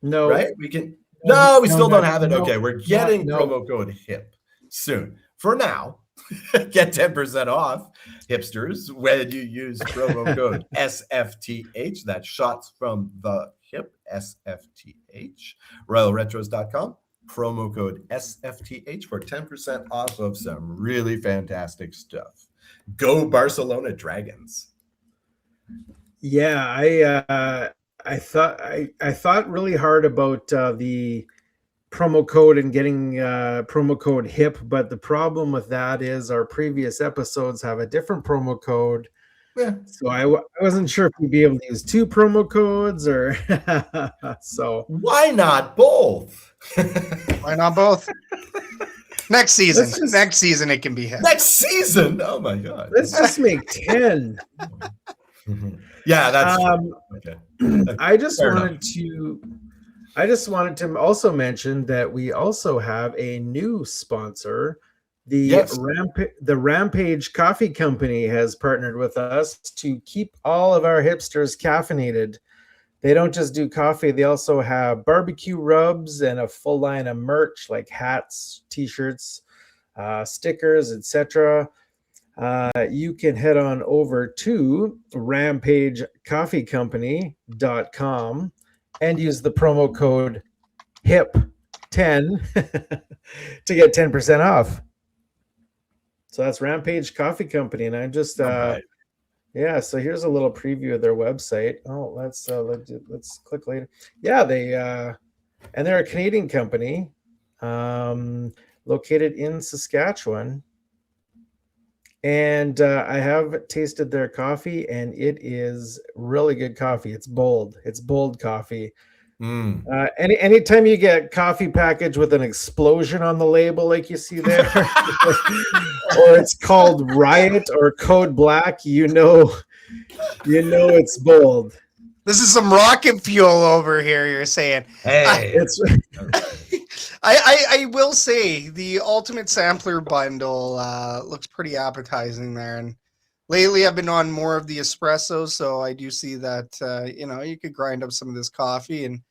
No, right? We can. No, we still don't have it. No, okay, we're getting promo code HIP soon. For now, get 10% off, hipsters, when you use promo code SFTH. That's shots from the hip, SFTH. RoyalRetros.com. Promo code SFTH for 10% off of some really fantastic stuff. Go Barcelona Dragons. Yeah, I thought really hard about the promo code and getting promo code HIP, but the problem with that is our previous episodes have a different promo code. Yeah. So I wasn't sure if we'd be able to use two promo codes or so. Why not both? Why not both? Next season. Next season it can be HIP. Next season. Oh my God. Let's just make 10. Yeah, that's okay. I just wanted to also mention that we also have a new sponsor. The Rampage Coffee Company has partnered with us to keep all of our hipsters caffeinated. They don't just do coffee, they also have barbecue rubs and a full line of merch like hats, t-shirts, stickers, etc. You can head on over to rampagecoffeecompany.com and use the promo code HIP10 to get 10% off. So that's Rampage Coffee Company. And I just, yeah, so here's a little preview of their website. Oh, let's click later. Yeah, and they're a Canadian company located in Saskatchewan. And I have tasted their coffee, and it is really good coffee. It's bold. It's bold coffee. Anytime you get coffee packaged with an explosion on the label, like you see there, or it's called Riot or Code Black, you know it's bold. This is some rocket fuel over here. You're saying, hey, I will say the Ultimate Sampler bundle looks pretty appetizing there. And lately I've been on more of the espresso, so I do see that, you could grind up some of this coffee and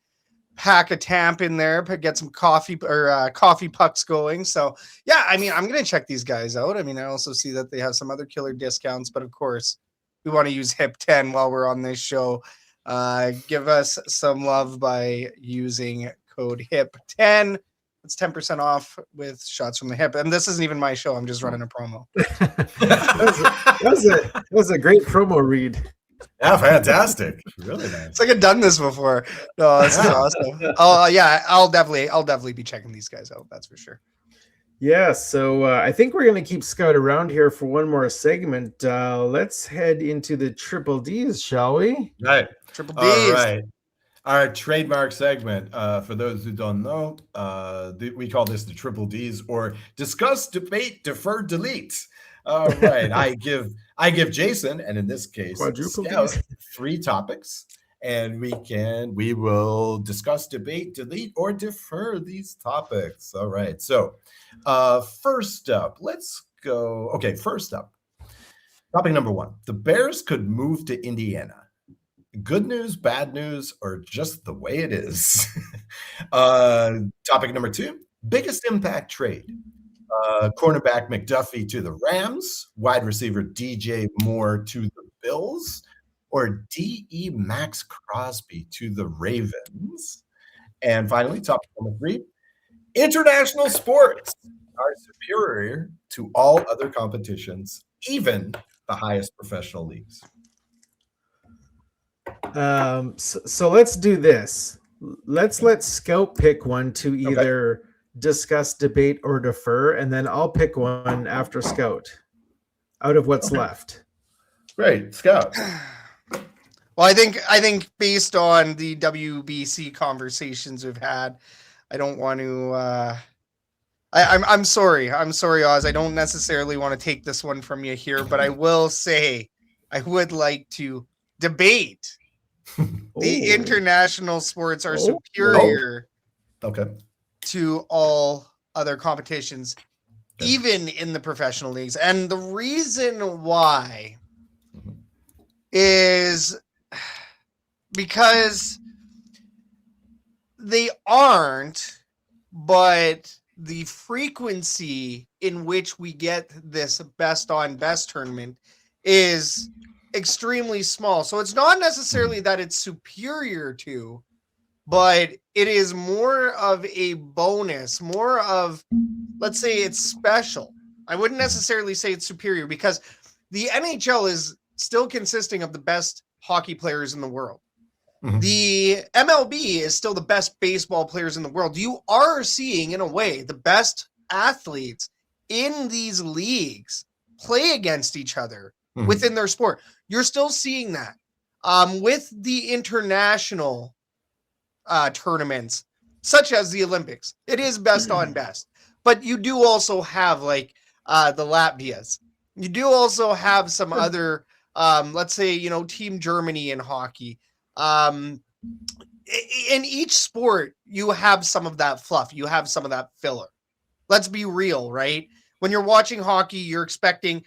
pack a tamp in there, get some coffee or coffee pucks going. So yeah, I mean, I'm going to check these guys out. I mean, I also see that they have some other killer discounts, but of course we want to use HIP10 while we're on this show. Give us some love by using code HIP10. It's 10% off with shots from the hip. And this isn't even my show. I'm just running a promo. that was a great promo read. Yeah, fantastic. Really nice. It's like I've done this before. No, that's awesome. I'll definitely be checking these guys out. That's for sure. Yeah, so I think we're going to keep Scout around here for one more segment. Let's head into the Triple Ds, shall we? Right. Triple Ds. All right. Our trademark segment, for those who don't know, we call this the triple Ds, or discuss, debate, defer, delete. All right. I give Jason, and in this case, Quadruple Scout, Ds. 3 topics, and we will discuss, debate, delete, or defer these topics. All right. So first up, let's go. Okay, first up, topic number 1. The Bears could move to Indiana. Good news, bad news, or just the way it is? Topic number 2, biggest impact trade. Cornerback McDuffie to the Rams, wide receiver DJ Moore to the Bills, or DE Max Crosby to the Ravens. And finally, topic number 3, international sports are superior to all other competitions, even the highest professional leagues. So let's do this. Let's let Scout pick one to either discuss, debate, or defer, and then I'll pick one after Scout out of what's left. Great, Scout. Well, I think based on the WBC conversations we've had, I don't want to. I'm sorry, Oz. I don't necessarily want to take this one from you here, but I will say I would like to debate. The international sports are superior to all other competitions, even in the professional leagues. And the reason why is because they aren't, but the frequency in which we get this best on best tournament is extremely small. So it's not necessarily that it's superior to, but it is more of a bonus, more of, let's say it's special. I wouldn't necessarily say it's superior because the NHL is still consisting of the best hockey players in the world. Mm-hmm. The MLB is still the best baseball players in the world. You are seeing, in a way, the best athletes in these leagues play against each other within their sport. You're still seeing that with the international tournaments, such as the Olympics. It is best on best, but you do also have like the Latvias. You do also have some other, let's say, Team Germany in hockey. In each sport, you have some of that fluff. You have some of that filler. Let's be real, right? When you're watching hockey, you're expecting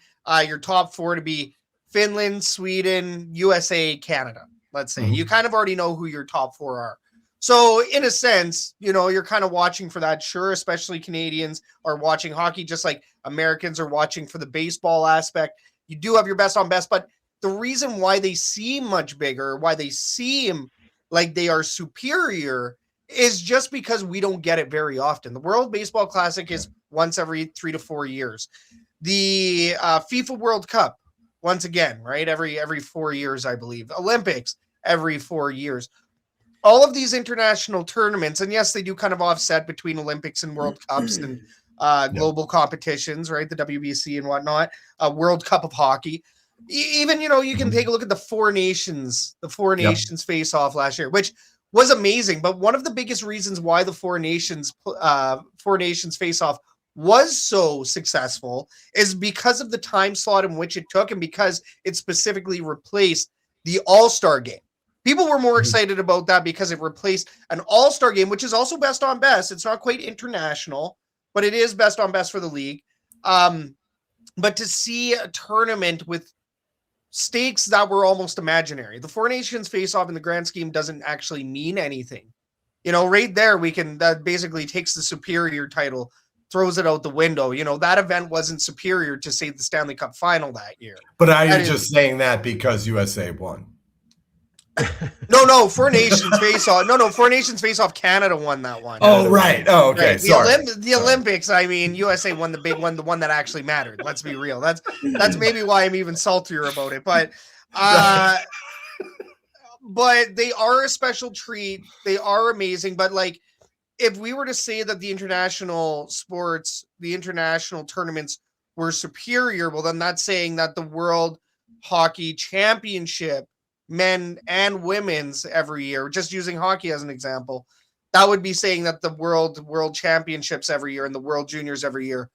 your top 4 to be Finland, Sweden, USA, Canada. Let's say you kind of already know who your top 4 are. So in a sense, you're kind of watching for that. Sure, especially Canadians are watching hockey, just like Americans are watching for the baseball aspect. You do have your best on best, but the reason why they seem much bigger, why they seem like they are superior, is just because we don't get it very often. The World Baseball Classic is once every 3 to 4 years. The FIFA World Cup, once again, right? Every 4 years, I believe. Olympics, every 4 years. All of these international tournaments, and yes, they do kind of offset between Olympics and World Cups and global competitions, right? The WBC and whatnot. World Cup of Hockey. Even, you can take a look at the Four Nations face-off last year, which was amazing. But one of the biggest reasons why the Four Nations face-off was so successful is because of the time slot in which it took and because it specifically replaced the All-Star game. People were more excited about that because it replaced an All-Star game, which is also best on best. It's not quite international, but it is best on best for the league. But to see a tournament with stakes that were almost imaginary. The Four Nations face-off in the grand scheme doesn't actually mean anything. Right there, that basically takes the superior title, throws it out the window. That event wasn't superior to, say, the Stanley Cup final that year. But are you just saying that because USA won? No, Four Nations face-off. No, Four Nations face-off, Canada won that one. Oh, right. Oh, okay. Right. Sorry. The Olympics, USA won the big one, the one that actually mattered. Let's be real. That's maybe why I'm even saltier about it. But but they are a special treat. They are amazing. But like, if we were to say that the international sports, the international tournaments were superior, well, then that's saying that the World Hockey Championship men and women's every year, just using hockey as an example, that would be saying that the world championships every year and the world juniors every year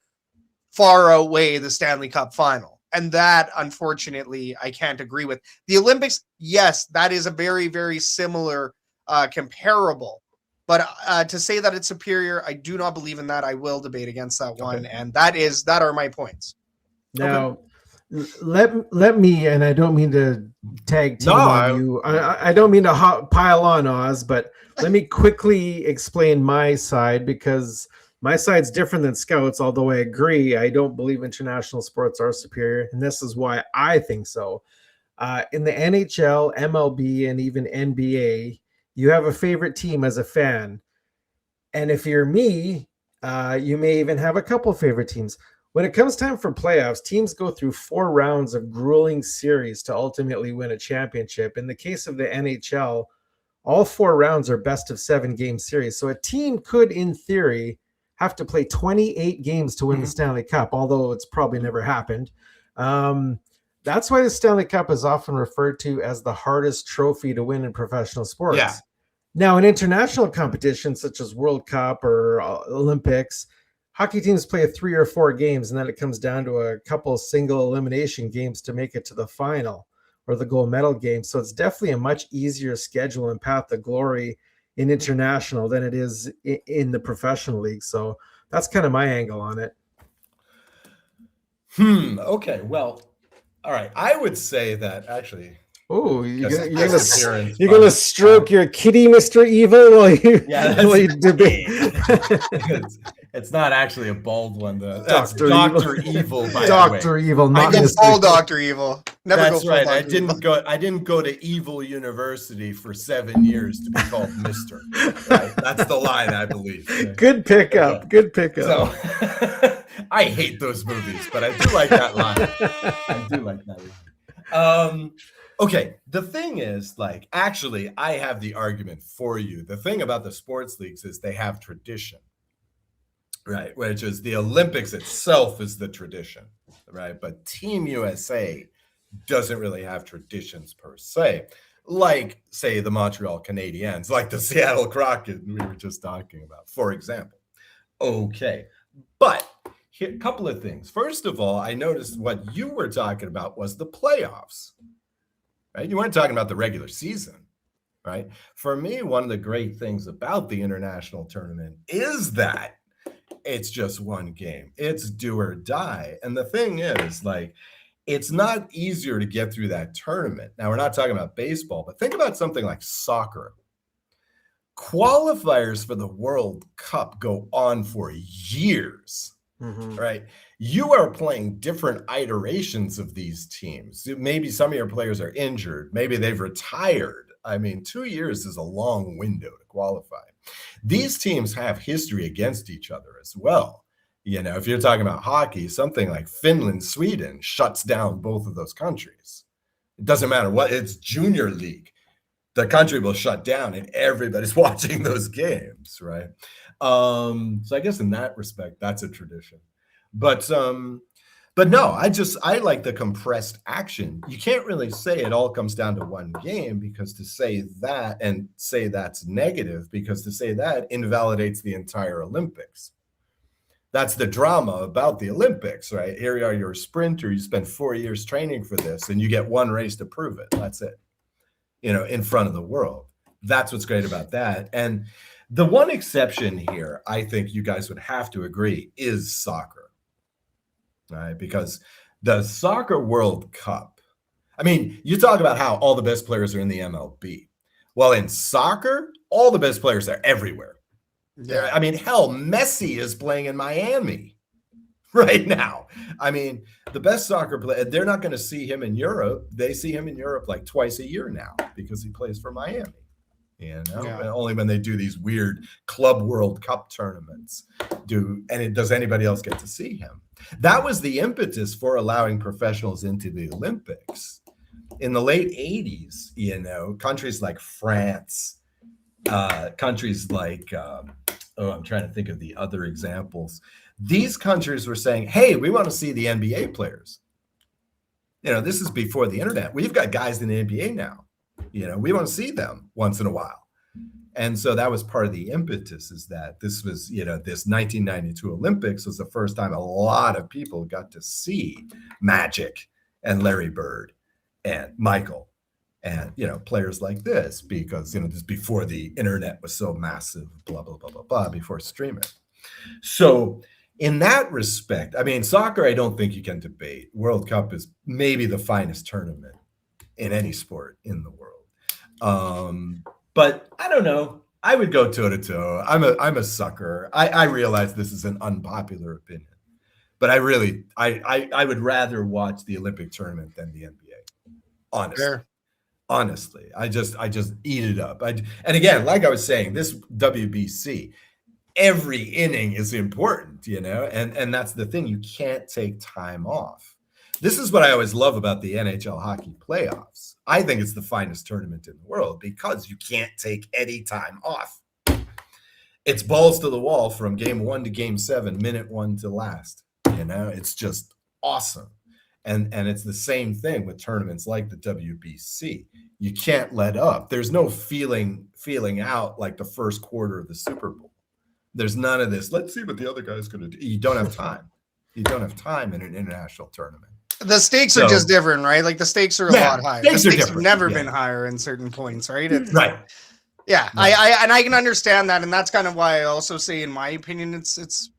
far outweigh the Stanley Cup final. And that, unfortunately, I can't agree with. The Olympics, yes, that is a very, very similar comparable. But to say that it's superior, I do not believe in that. I will debate against that one. And that are my points. Now, let me, and I don't mean to tag team on you. I don't mean to pile on, Oz, but let me quickly explain my side, because my side's different than Scout's, although I agree. I don't believe international sports are superior, and this is why I think so. In the NHL, MLB, and even NBA, you have a favorite team as a fan. And if you're me, you may even have a couple favorite teams. When it comes time for playoffs, teams go through 4 rounds of grueling series to ultimately win a championship. In the case of the NHL, all 4 rounds are best of 7 game series. So a team could, in theory, have to play 28 games to win the Stanley Cup, although it's probably never happened. That's why the Stanley Cup is often referred to as the hardest trophy to win in professional sports. Yeah. Now, in international competitions such as World Cup or Olympics, hockey teams play 3 or 4 games, and then it comes down to a couple single elimination games to make it to the final or the gold medal game. So it's definitely a much easier schedule and path to glory in international than it is in the professional league. So that's kind of my angle on it. Okay. Well, all right. I would say that actually. Oh, you're gonna stroke your kitty, Mr. Evil, while you debate. It's not actually a bald one, though. That's Dr. Evil, by Dr. the way. Evil, not I go Mr. full Dr. Evil. Never That's go right. full I didn't go to Evil University for 7 years to be called Mr. Right? That's the line, I believe. Good pickup. Yeah. Good pickup. So I hate those movies, but I do like that line. Okay, the thing is, like, actually, I have the argument for you. The thing about the sports leagues is they have tradition, right? Which is the Olympics itself is the tradition, right? But Team USA doesn't really have traditions per se, like, say, the Montreal Canadiens, like the Seattle Kraken we were just talking about, for example. Okay, but here, a couple of things. First of all, I noticed what you were talking about was the playoffs. Right? You weren't talking about the regular season, right? For me, one of the great things about the international tournament is that it's just one game. It's do or die. And the thing is, like, it's not easier to get through that tournament. Now, we're not talking about baseball, but think about something like soccer. Qualifiers for the World Cup go on for years. Right? You are playing different iterations of these teams. Maybe some of your players are injured. Maybe they've retired. I mean, 2 years is a long window to qualify. These teams have history against each other as well. You know, if you're talking about hockey, something like Finland, Sweden shuts down both of those countries. It doesn't matter what, it's junior league. The country will shut down and everybody's watching those games, right? So I guess in that respect, that's a tradition. But no, I like the compressed action. You can't really say it all comes down to one game, because to say that and say that's negative, because to say that invalidates the entire Olympics. That's the drama about the Olympics, right? Here you are, you're a sprinter, you spend 4 years training for this, and you get one race to prove it. That's it. You know, in front of the world. That's what's great about that. And the one exception here, I think you guys would have to agree, is soccer. Right? Because the Soccer World Cup, I mean, you talk about how all the best players are in the MLB. Well, in soccer, all the best players are everywhere. Yeah. I mean, hell, Messi is playing in Miami right now. I mean, the best soccer player, they're not going to see him in Europe. They see him in Europe like twice a year now because he plays for Miami. You know, only when they do these weird Club World Cup tournaments does anybody else get to see him. That was the impetus for allowing professionals into the Olympics. In the late 80s, you know, countries like France, countries like, I'm trying to think of the other examples. These countries were saying, hey, we want to see the NBA players. You know, this is before the internet. We've got guys in the NBA now. We want to see them once in a while. And so that was part of the impetus, is that this was, this 1992 Olympics was the first time a lot of people got to see Magic and Larry Bird and Michael and, players like this, because, this before the internet was so massive, blah, blah, blah, blah, blah, before streaming. So in that respect, I mean, soccer, I don't think you can debate. World Cup is maybe the finest tournament in any sport in the world. But I don't know. I would go toe to toe. I'm a sucker. I realize this is an unpopular opinion, but I would rather watch the Olympic tournament than the NBA. Honestly. Fair. Honestly, I just eat it up. And again, like I was saying, this WBC, every inning is important, and that's the thing. You can't take time off. This is what I always love about the NHL hockey playoffs. I think it's the finest tournament in the world because you can't take any time off. It's balls to the wall from game 1 to game 7, minute 1 to last. It's just awesome. And it's the same thing with tournaments like the WBC. You can't let up. There's no feeling out like the first quarter of the Super Bowl. There's none of this. Let's see what the other guy's going to do. You don't have time. You don't have time in an international tournament. The stakes are just different, right? Like the stakes are a lot higher. The stakes have never been higher in certain points, right? Right. Yeah, right. I can understand that, and that's kind of why I also say, in my opinion, it's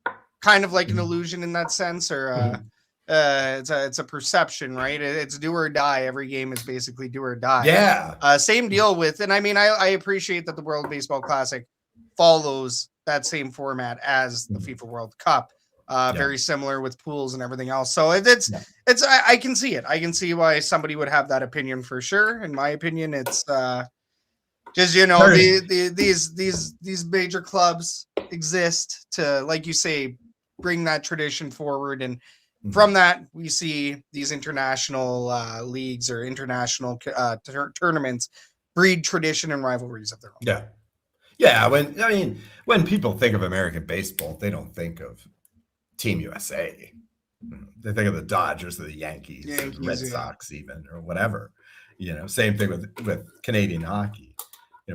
kind of like an illusion in that sense, or it's a perception, right? It's do or die. Every game is basically do or die. Yeah. Same deal with, and I mean, I appreciate that the World Baseball Classic follows that same format as the FIFA World Cup. Very similar with pools and everything else. So it's I can see it. I can see why somebody would have that opinion for sure. In my opinion, it's just these major clubs exist to, like you say, bring that tradition forward, and from that we see these international leagues or international tournaments breed tradition and rivalries of their own. Yeah. When people think of American baseball, they don't think of Team USA. They think of the Dodgers or the Yankees or the Red Sox even, or whatever. Same thing with Canadian hockey.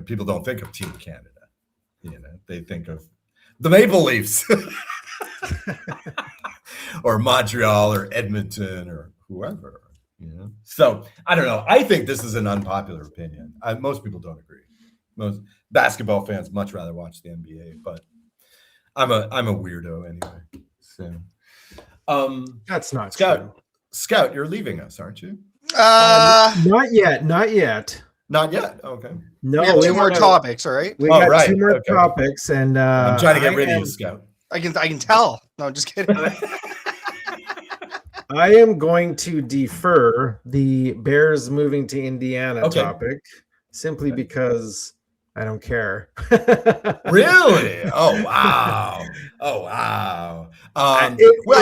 People don't think of Team Canada. They think of the Maple Leafs or Montreal or Edmonton or whoever. So I don't know. I think this is an unpopular opinion. Most people don't agree. Most basketball fans much rather watch the NBA, but I'm a weirdo anyway. So, that's not Scout. true. Scout, you're leaving us, aren't you? Not yet. Not yet. Okay. No, we have two more topics. All right. We got two more topics, and I'm trying to get rid of you, Scout. I can tell. No, just kidding. I am going to defer the Bears moving to Indiana topic simply because I don't care. Really? Oh wow. I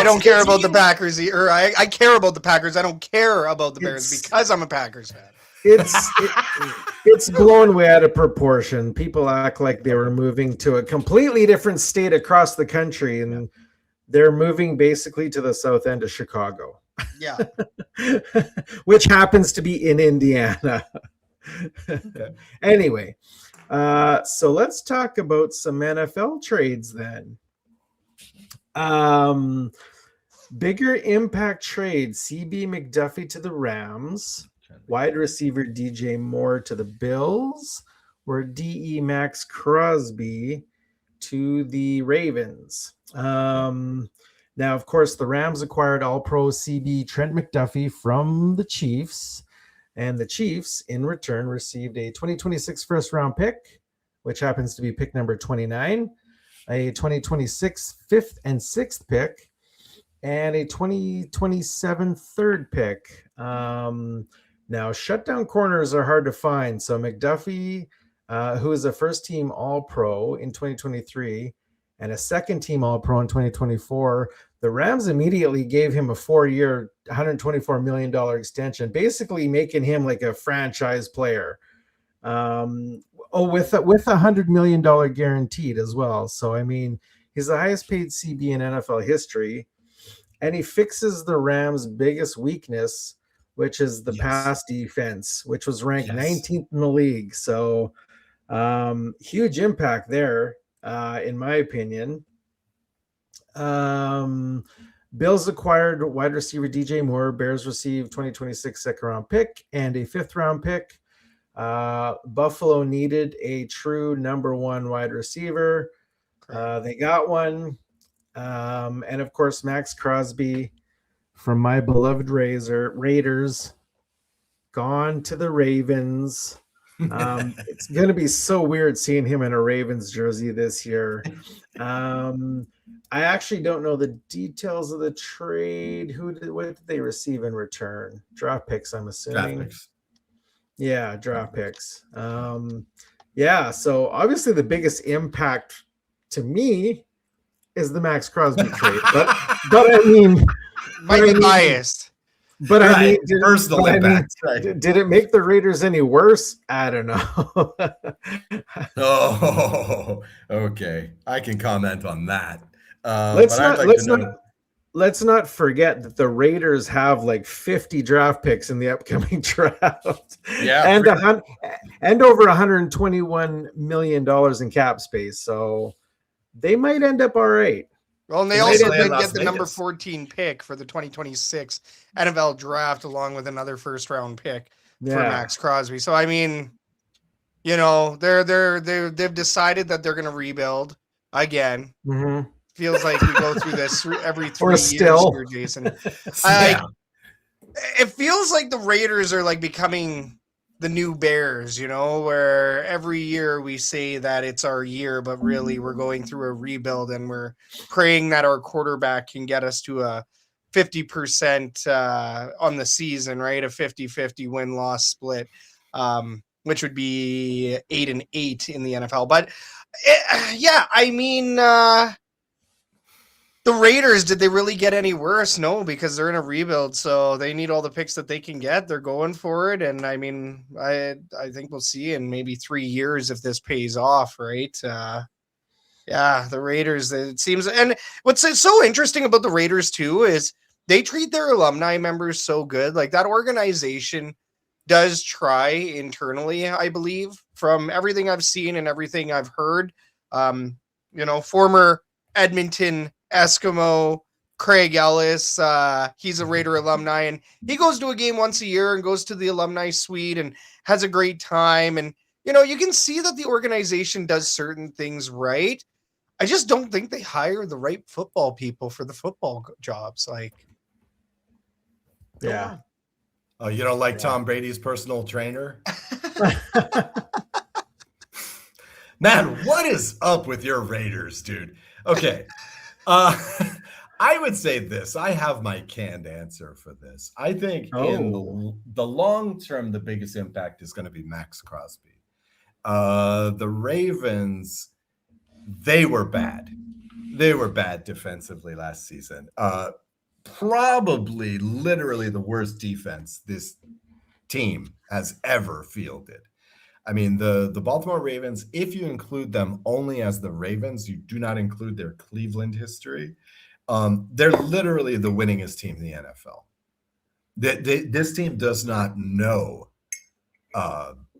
don't care about the Packers, or I care about the Packers. I don't care about the Bears because I'm a Packers fan. It's blown way out of proportion. People act like they were moving to a completely different state across the country, and they're moving basically to the south end of Chicago. Yeah. Which happens to be in Indiana. Anyway, so let's talk about some NFL trades then. Bigger impact trade: CB McDuffie to the Rams, wide receiver DJ Moore to the Bills, or DE Max Crosby to the Ravens. Now, of course, the Rams acquired All-Pro CB Trent McDuffie from the Chiefs, and the Chiefs, in return, received a 2026 first-round pick, which happens to be pick number 29, a 2026 fifth and sixth pick, and a 2027 third pick. Now, shutdown corners are hard to find. So McDuffie, who is a first-team All-Pro in 2023 and a second-team All-Pro in 2024, the Rams immediately gave him a 4-year, $124 million extension, basically making him like a franchise player. With $100 million guaranteed as well. So, I mean, he's the highest-paid CB in NFL history, and he fixes the Rams' biggest weakness, which is the Yes. pass defense, which was ranked Yes. 19th in the league. So huge impact there, in my opinion. Bills acquired wide receiver DJ Moore. Bears received 2026 second round pick and a 5th round pick. Buffalo needed a true number 1 wide receiver. They got one. And of course, Max Crosby from my beloved Raiders gone to the Ravens. It's going to be so weird seeing him in a Ravens jersey this year. I actually don't know the details of the trade. What did they receive in return? Draft picks, I'm assuming. Draft picks. Yeah, draft picks. Yeah, so obviously the biggest impact to me is the Max Crosby trade. But I mean, might be biased. But right. I mean, personal impact. Right. Did it make the Raiders any worse? I don't know. Oh, okay. I can comment on that. Let's not forget that the Raiders have like 50 draft picks in the upcoming draft. Yeah, and over $121 million in cap space. So they might end up all right. Well, and they also did get the number 14 pick for the 2026 NFL draft, along with another 1st round pick for Max Crosby. So I mean, you know, they've decided that they're going to rebuild again. Mm-hmm. Feels like we go through this every 3 years here, Jason. It feels like the Raiders are like becoming the new Bears, you know, where every year we say that it's our year, but really we're going through a rebuild and we're praying that our quarterback can get us to a 50% on the season, right? A 50-50 win-loss split, which would be 8-8 in the NFL. But I mean, the Raiders, did they really get any worse? No, because they're in a rebuild, so they need all the picks that they can get. They're going for it, and I mean, I think we'll see in maybe 3 years if this pays off, right? The Raiders, it seems, and what's so interesting about the Raiders too is they treat their alumni members so good. Like that organization does try internally, I believe, from everything I've seen and everything I've heard. You know, former Edmonton Eskimo Craig Ellis, he's a Raider alumni, and he goes to a game once a year and goes to the alumni suite and has a great time. And, you know, you can see that the organization does certain things right. I just don't think they hire the right football people for the football jobs. Like, yeah. Oh, you don't like Tom Brady's personal trainer? Man, what is up with your Raiders, dude? Okay. I would say this. I have my canned answer for this. I think in the long term, the biggest impact is going to be Max Crosby. The Ravens, they were bad. They were bad defensively last season. Probably literally the worst defense this team has ever fielded. I mean, the Baltimore Ravens, if you include them only as the Ravens, you do not include their Cleveland history. They're literally the winningest team in the NFL. This team does not know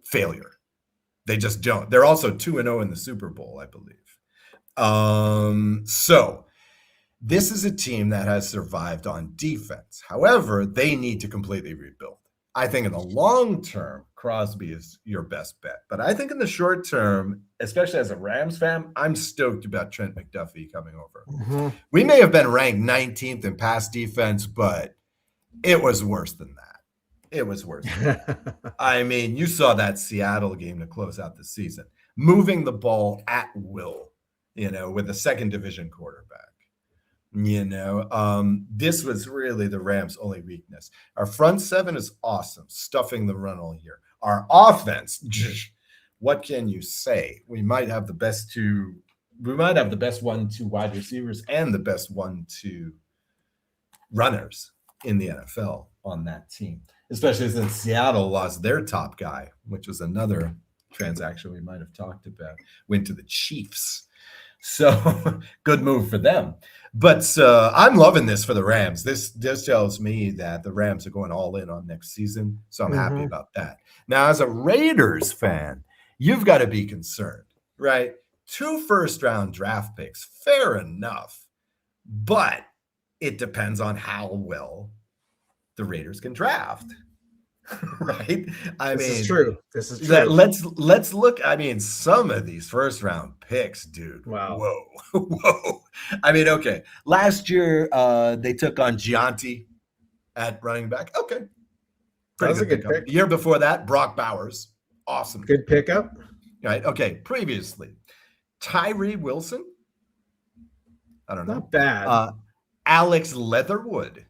failure. They just don't. They're also 2-0 in the Super Bowl, I believe. So this is a team that has survived on defense. However, they need to completely rebuild. I think in the long term, Crosby is your best bet. But I think in the short term, especially as a Rams fan, I'm stoked about Trent McDuffie coming over. Mm-hmm. We may have been ranked 19th in pass defense, but it was worse than that. It was worse than that. I mean, you saw that Seattle game to close out the season. Moving the ball at will, you know, with a second division quarterback. You know, this was really the Rams' only weakness. Our front seven is awesome, stuffing the run all year. Our offense, what can you say? We might have the best 1-2 wide receivers and the best 1-2 runners in the NFL on that team, especially since Seattle lost their top guy, which was another transaction we might have talked about, went to the Chiefs. So good move for them. But I'm loving this for the Rams. This tells me that the Rams are going all in on next season. So I'm happy about that. Now, as a Raiders fan, you've got to be concerned, right? 2 first-round draft picks, fair enough. But it depends on how well the Raiders can draft. Right? This is true. Let's look. I mean, some of these first round picks, dude. Wow. Whoa. I mean, okay. Last year, they took on Gianti at running back. Okay. That was a good pick. The year before that, Brock Bowers. Awesome. Good pickup. Right. Okay. Previously, Tyree Wilson. I don't know. Not bad. Alex Leatherwood.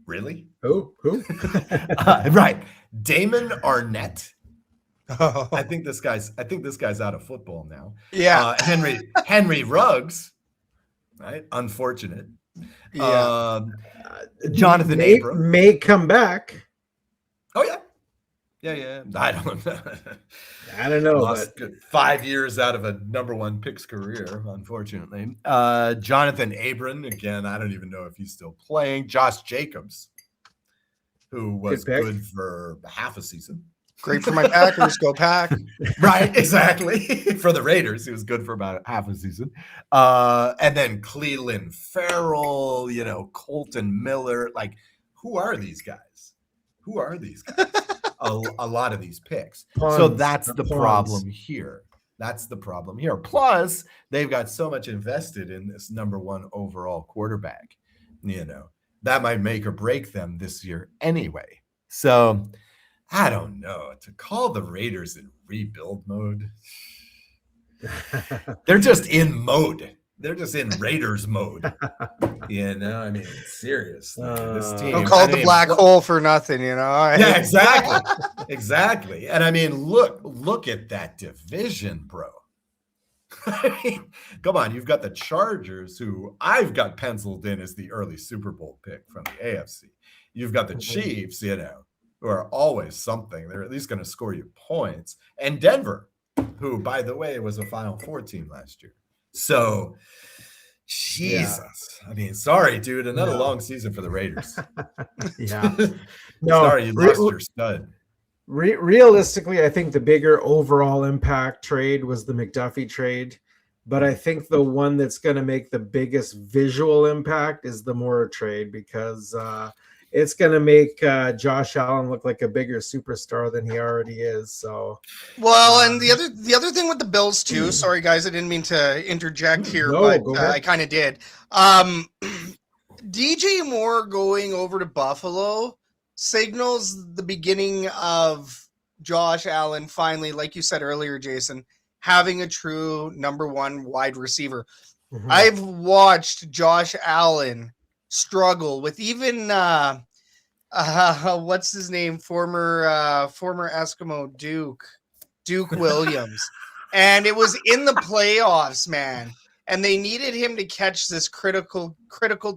Really? Who? Right. Damon Arnett. I think this guy's out of football now. Yeah. Henry Ruggs. Right. Unfortunate. Yeah. Jonathan Abram may come back. Oh yeah. Yeah. I don't know. I don't know. Lost 5 years out of a number 1 pick's career, unfortunately. Jonathan Abram, again, I don't even know if he's still playing. Josh Jacobs, who was good for half a season. Great for my Packers. Go Pack. Right, exactly. For the Raiders, he was good for about half a season. And then Cleveland Farrell, Colton Miller. Like, who are these guys? A lot of these picks. So that's the problem here. Plus, they've got so much invested in this number 1 overall quarterback. That might make or break them this year anyway. So I don't know. To call the Raiders in rebuild mode, they're just in mode. They're just in Raiders mode. I mean, seriously. This team. Don't call it the black hole for nothing, Yeah, exactly. And I mean, look at that division, bro. I mean, come on, you've got the Chargers, who I've got penciled in as the early Super Bowl pick from the AFC. You've got the Chiefs, who are always something. They're at least going to score you points. And Denver, who, by the way, was a Final Four team last year. So, Jesus. Yeah. I mean, sorry, dude. Another long season for the Raiders. Yeah. Sorry, you lost your stud. Realistically, I think the bigger overall impact trade was the McDuffie trade. But I think the one that's going to make the biggest visual impact is the Mora trade, because it's going to make Josh Allen look like a bigger superstar than he already is. So, well, and the other thing with the Bills too. Sorry, guys, I didn't mean to interject here, but I kind of did. DJ Moore going over to Buffalo signals the beginning of Josh Allen finally, like you said earlier, Jason, having a true number 1 wide receiver. Mm-hmm. I've watched Josh Allen struggle with even what's his name, former Eskimo Duke Williams, and it was in the playoffs, man, and they needed him to catch this critical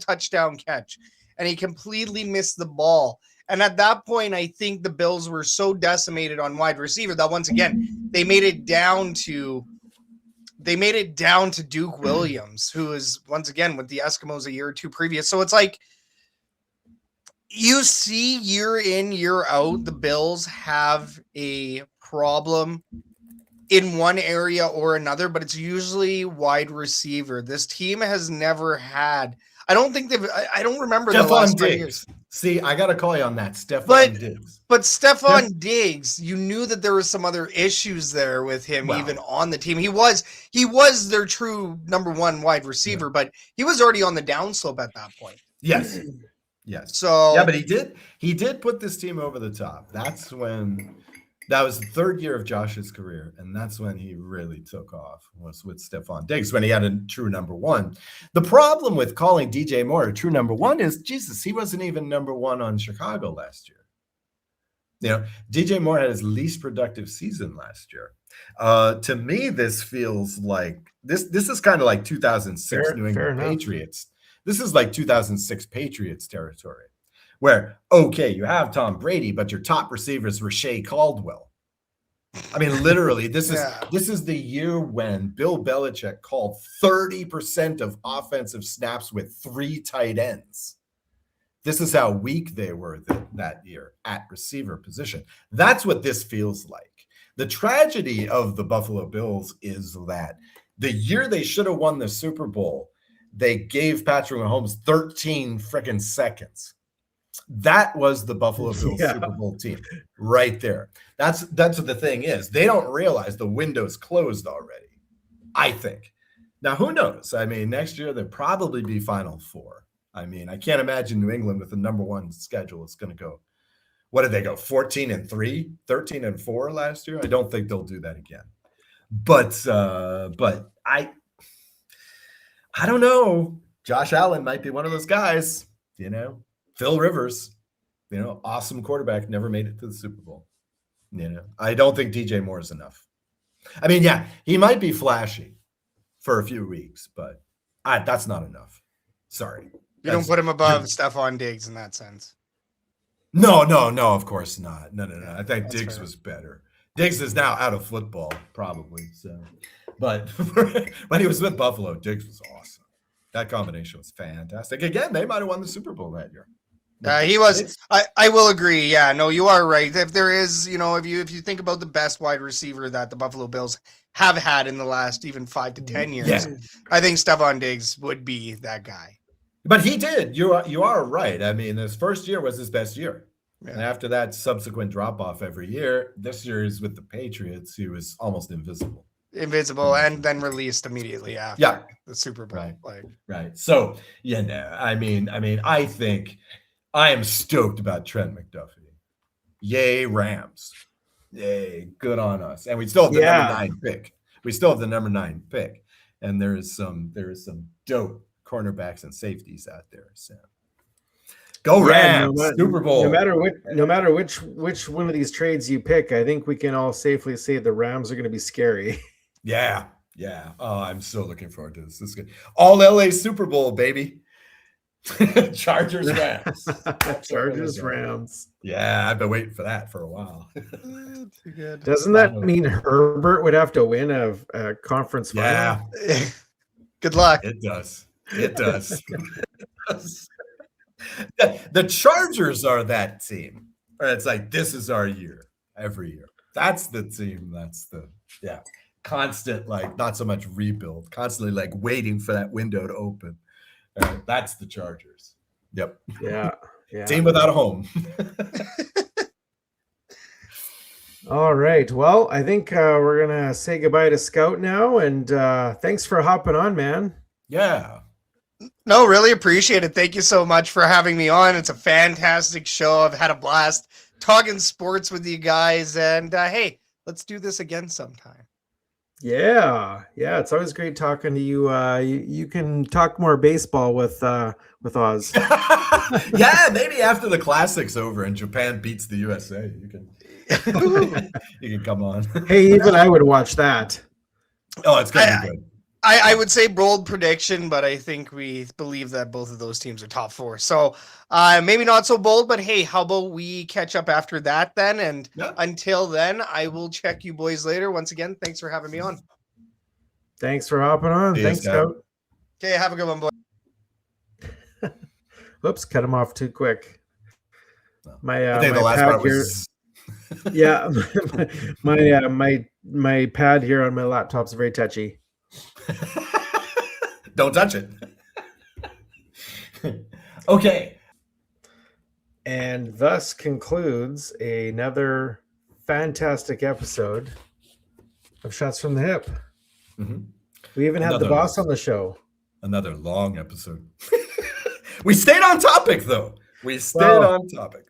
touchdown catch, and he completely missed the ball. And at that point, I think the Bills were so decimated on wide receiver that once again they made it down to Duke Williams, who is once again with the Eskimos a year or 2 previous. So it's like you see year in, year out, the Bills have a problem in one area or another, but it's usually wide receiver. This team has never had. I don't remember the last 10 years. See, I got to call you on that, Stephon Diggs. But Stephon Diggs, you knew that there was some other issues there with him, even on the team. He was their true number 1 wide receiver, but he was already on the downslope at that point. Yes. So yeah, but he did put this team over the top. That was the 3rd year of Josh's career, and that's when he really took off, was with Stephon Diggs, when he had a true number 1. The problem with calling DJ Moore a true number 1 is, Jesus, he wasn't even number 1 on Chicago last year. DJ Moore had his least productive season last year. To me, this feels like this is kind of like 2006 New England Patriots. This is like 2006 Patriots territory, where, okay, you have Tom Brady, but your top receivers were Shea Caldwell. I mean, literally, this Yeah. is the year when Bill Belichick called 30% of offensive snaps with 3 tight ends. This is how weak they were that year at receiver position. That's what this feels like. The tragedy of the Buffalo Bills is that the year they should have won the Super Bowl, they gave Patrick Mahomes 13 freaking seconds. That was the Buffalo Bills Super Bowl team right there. That's what the thing is. They don't realize the window's closed already, I think. Now, who knows? I mean, next year they'll probably be Final Four. I mean, I can't imagine New England with the number 1 schedule is going to go. What did they go? 14-3, 13-4 last year? I don't think they'll do that again. But I don't know. Josh Allen might be one of those guys, you know. Phil Rivers, you know, awesome quarterback, never made it to the Super Bowl. You know, I don't think DJ Moore is enough. I mean, yeah, he might be flashy for a few weeks, but that's not enough. Sorry. You don't put him above Stephon Diggs in that sense. No, of course not. No. I think That's Diggs fair. was better. Diggs is now out of football, probably. So, but when he was with Buffalo, Diggs was awesome. That combination was fantastic. Again, they might have won the Super Bowl that year. He was. I will agree. Yeah, no, you are right. If there is, you know, if you think about the best wide receiver that the Buffalo Bills have had in the last even 5 to 10 years, I think Stephon Diggs would be that guy. But he did. You are right. I mean, his first year was his best year. Yeah. And after that subsequent drop-off every year, this year is with the Patriots, he was almost invisible. And then released immediately after the Super Bowl. Right. So, I mean, I think I am stoked about Trent McDuffie. Yay, Rams. Yay, good on us. And we still have the number 9 pick. And there is some dope cornerbacks and safeties out there. So go Rams, Super Bowl. No matter which one of these trades you pick, I think we can all safely say the Rams are going to be scary. Yeah. Oh, I'm so looking forward to this. This is good. All LA Super Bowl, baby. Chargers, Rams. Chargers, Rams. Yeah, I've been waiting for that for a while. Doesn't that mean Herbert would have to win a conference final? Yeah. Good luck. It does. The Chargers are that team. It's like, this is our year every year. That's the team. That's the constant, like, not so much rebuild, constantly like waiting for that window to open. That's the Chargers. Yep. Yeah. Team without a home. All right. Well, I think we're gonna say goodbye to Scout now, and thanks for hopping on, man. Yeah. No, really appreciate it. Thank you so much for having me on. It's a fantastic show. I've had a blast talking sports with you guys, and hey, let's do this again sometime. Yeah, it's always great talking to you. You can talk more baseball with Oz. Yeah, maybe after the Classic's over and Japan beats the USA, you can come on. Hey, even I would watch that. Oh, it's gonna be good. I would say bold prediction, but I think we believe that both of those teams are top 4. So maybe not so bold, but hey, how about we catch up after that then? And until then, I will check you boys later. Once again, thanks for having me on. Thanks for hopping on. Thanks, Scout. Okay, have a good one, boy. Whoops, cut him off too quick. I think the last part was... Yeah, my pad here on my laptop's very touchy. Don't touch it. Okay. And thus concludes another fantastic episode of Shots from the Hip. Mm-hmm. We even had the boss on the show. Another long episode. We stayed on topic, though. On topic.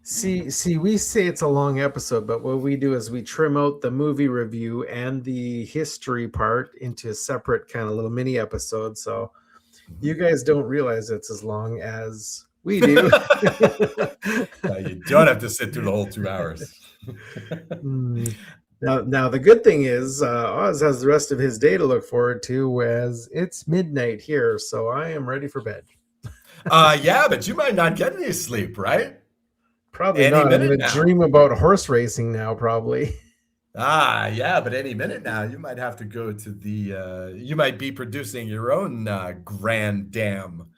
See, we say it's a long episode, but what we do is we trim out the movie review and the history part into a separate kind of little mini episode. So you guys don't realize it's as long as we do. You don't have to sit through the whole 2 hours. Now the good thing is Oz has the rest of his day to look forward to, as it's midnight here, so I am ready for bed. Yeah, but you might not get any sleep, right? Probably not. I'm going to dream about horse racing now, probably. Yeah, but any minute now, you might have to go to the. You might be producing your own grand dam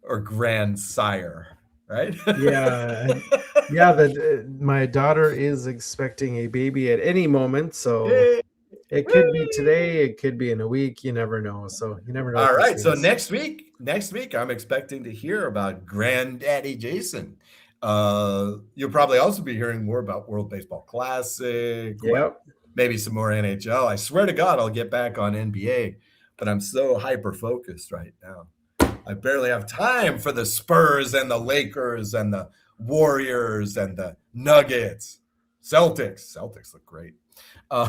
or grandsire, right? Yeah, yeah. That my daughter is expecting a baby at any moment, so Yay! it could be today, it could be in a week. You never know. So you never know All with these right. So things. next week, I'm expecting to hear about Granddaddy Jason. You'll probably also be hearing more about World Baseball Classic, Yep. maybe some more NHL. I swear to God, I'll get back on NBA, but I'm so hyper focused right now. I barely have time for the Spurs and the Lakers and the Warriors and the Nuggets. Celtics look great. I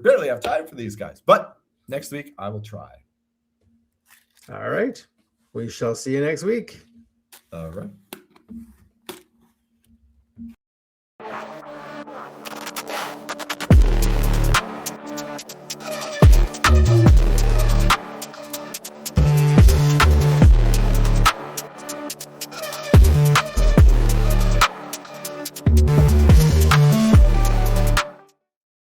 barely have time for these guys, but next week I will try. All right. We shall see you next week. All right.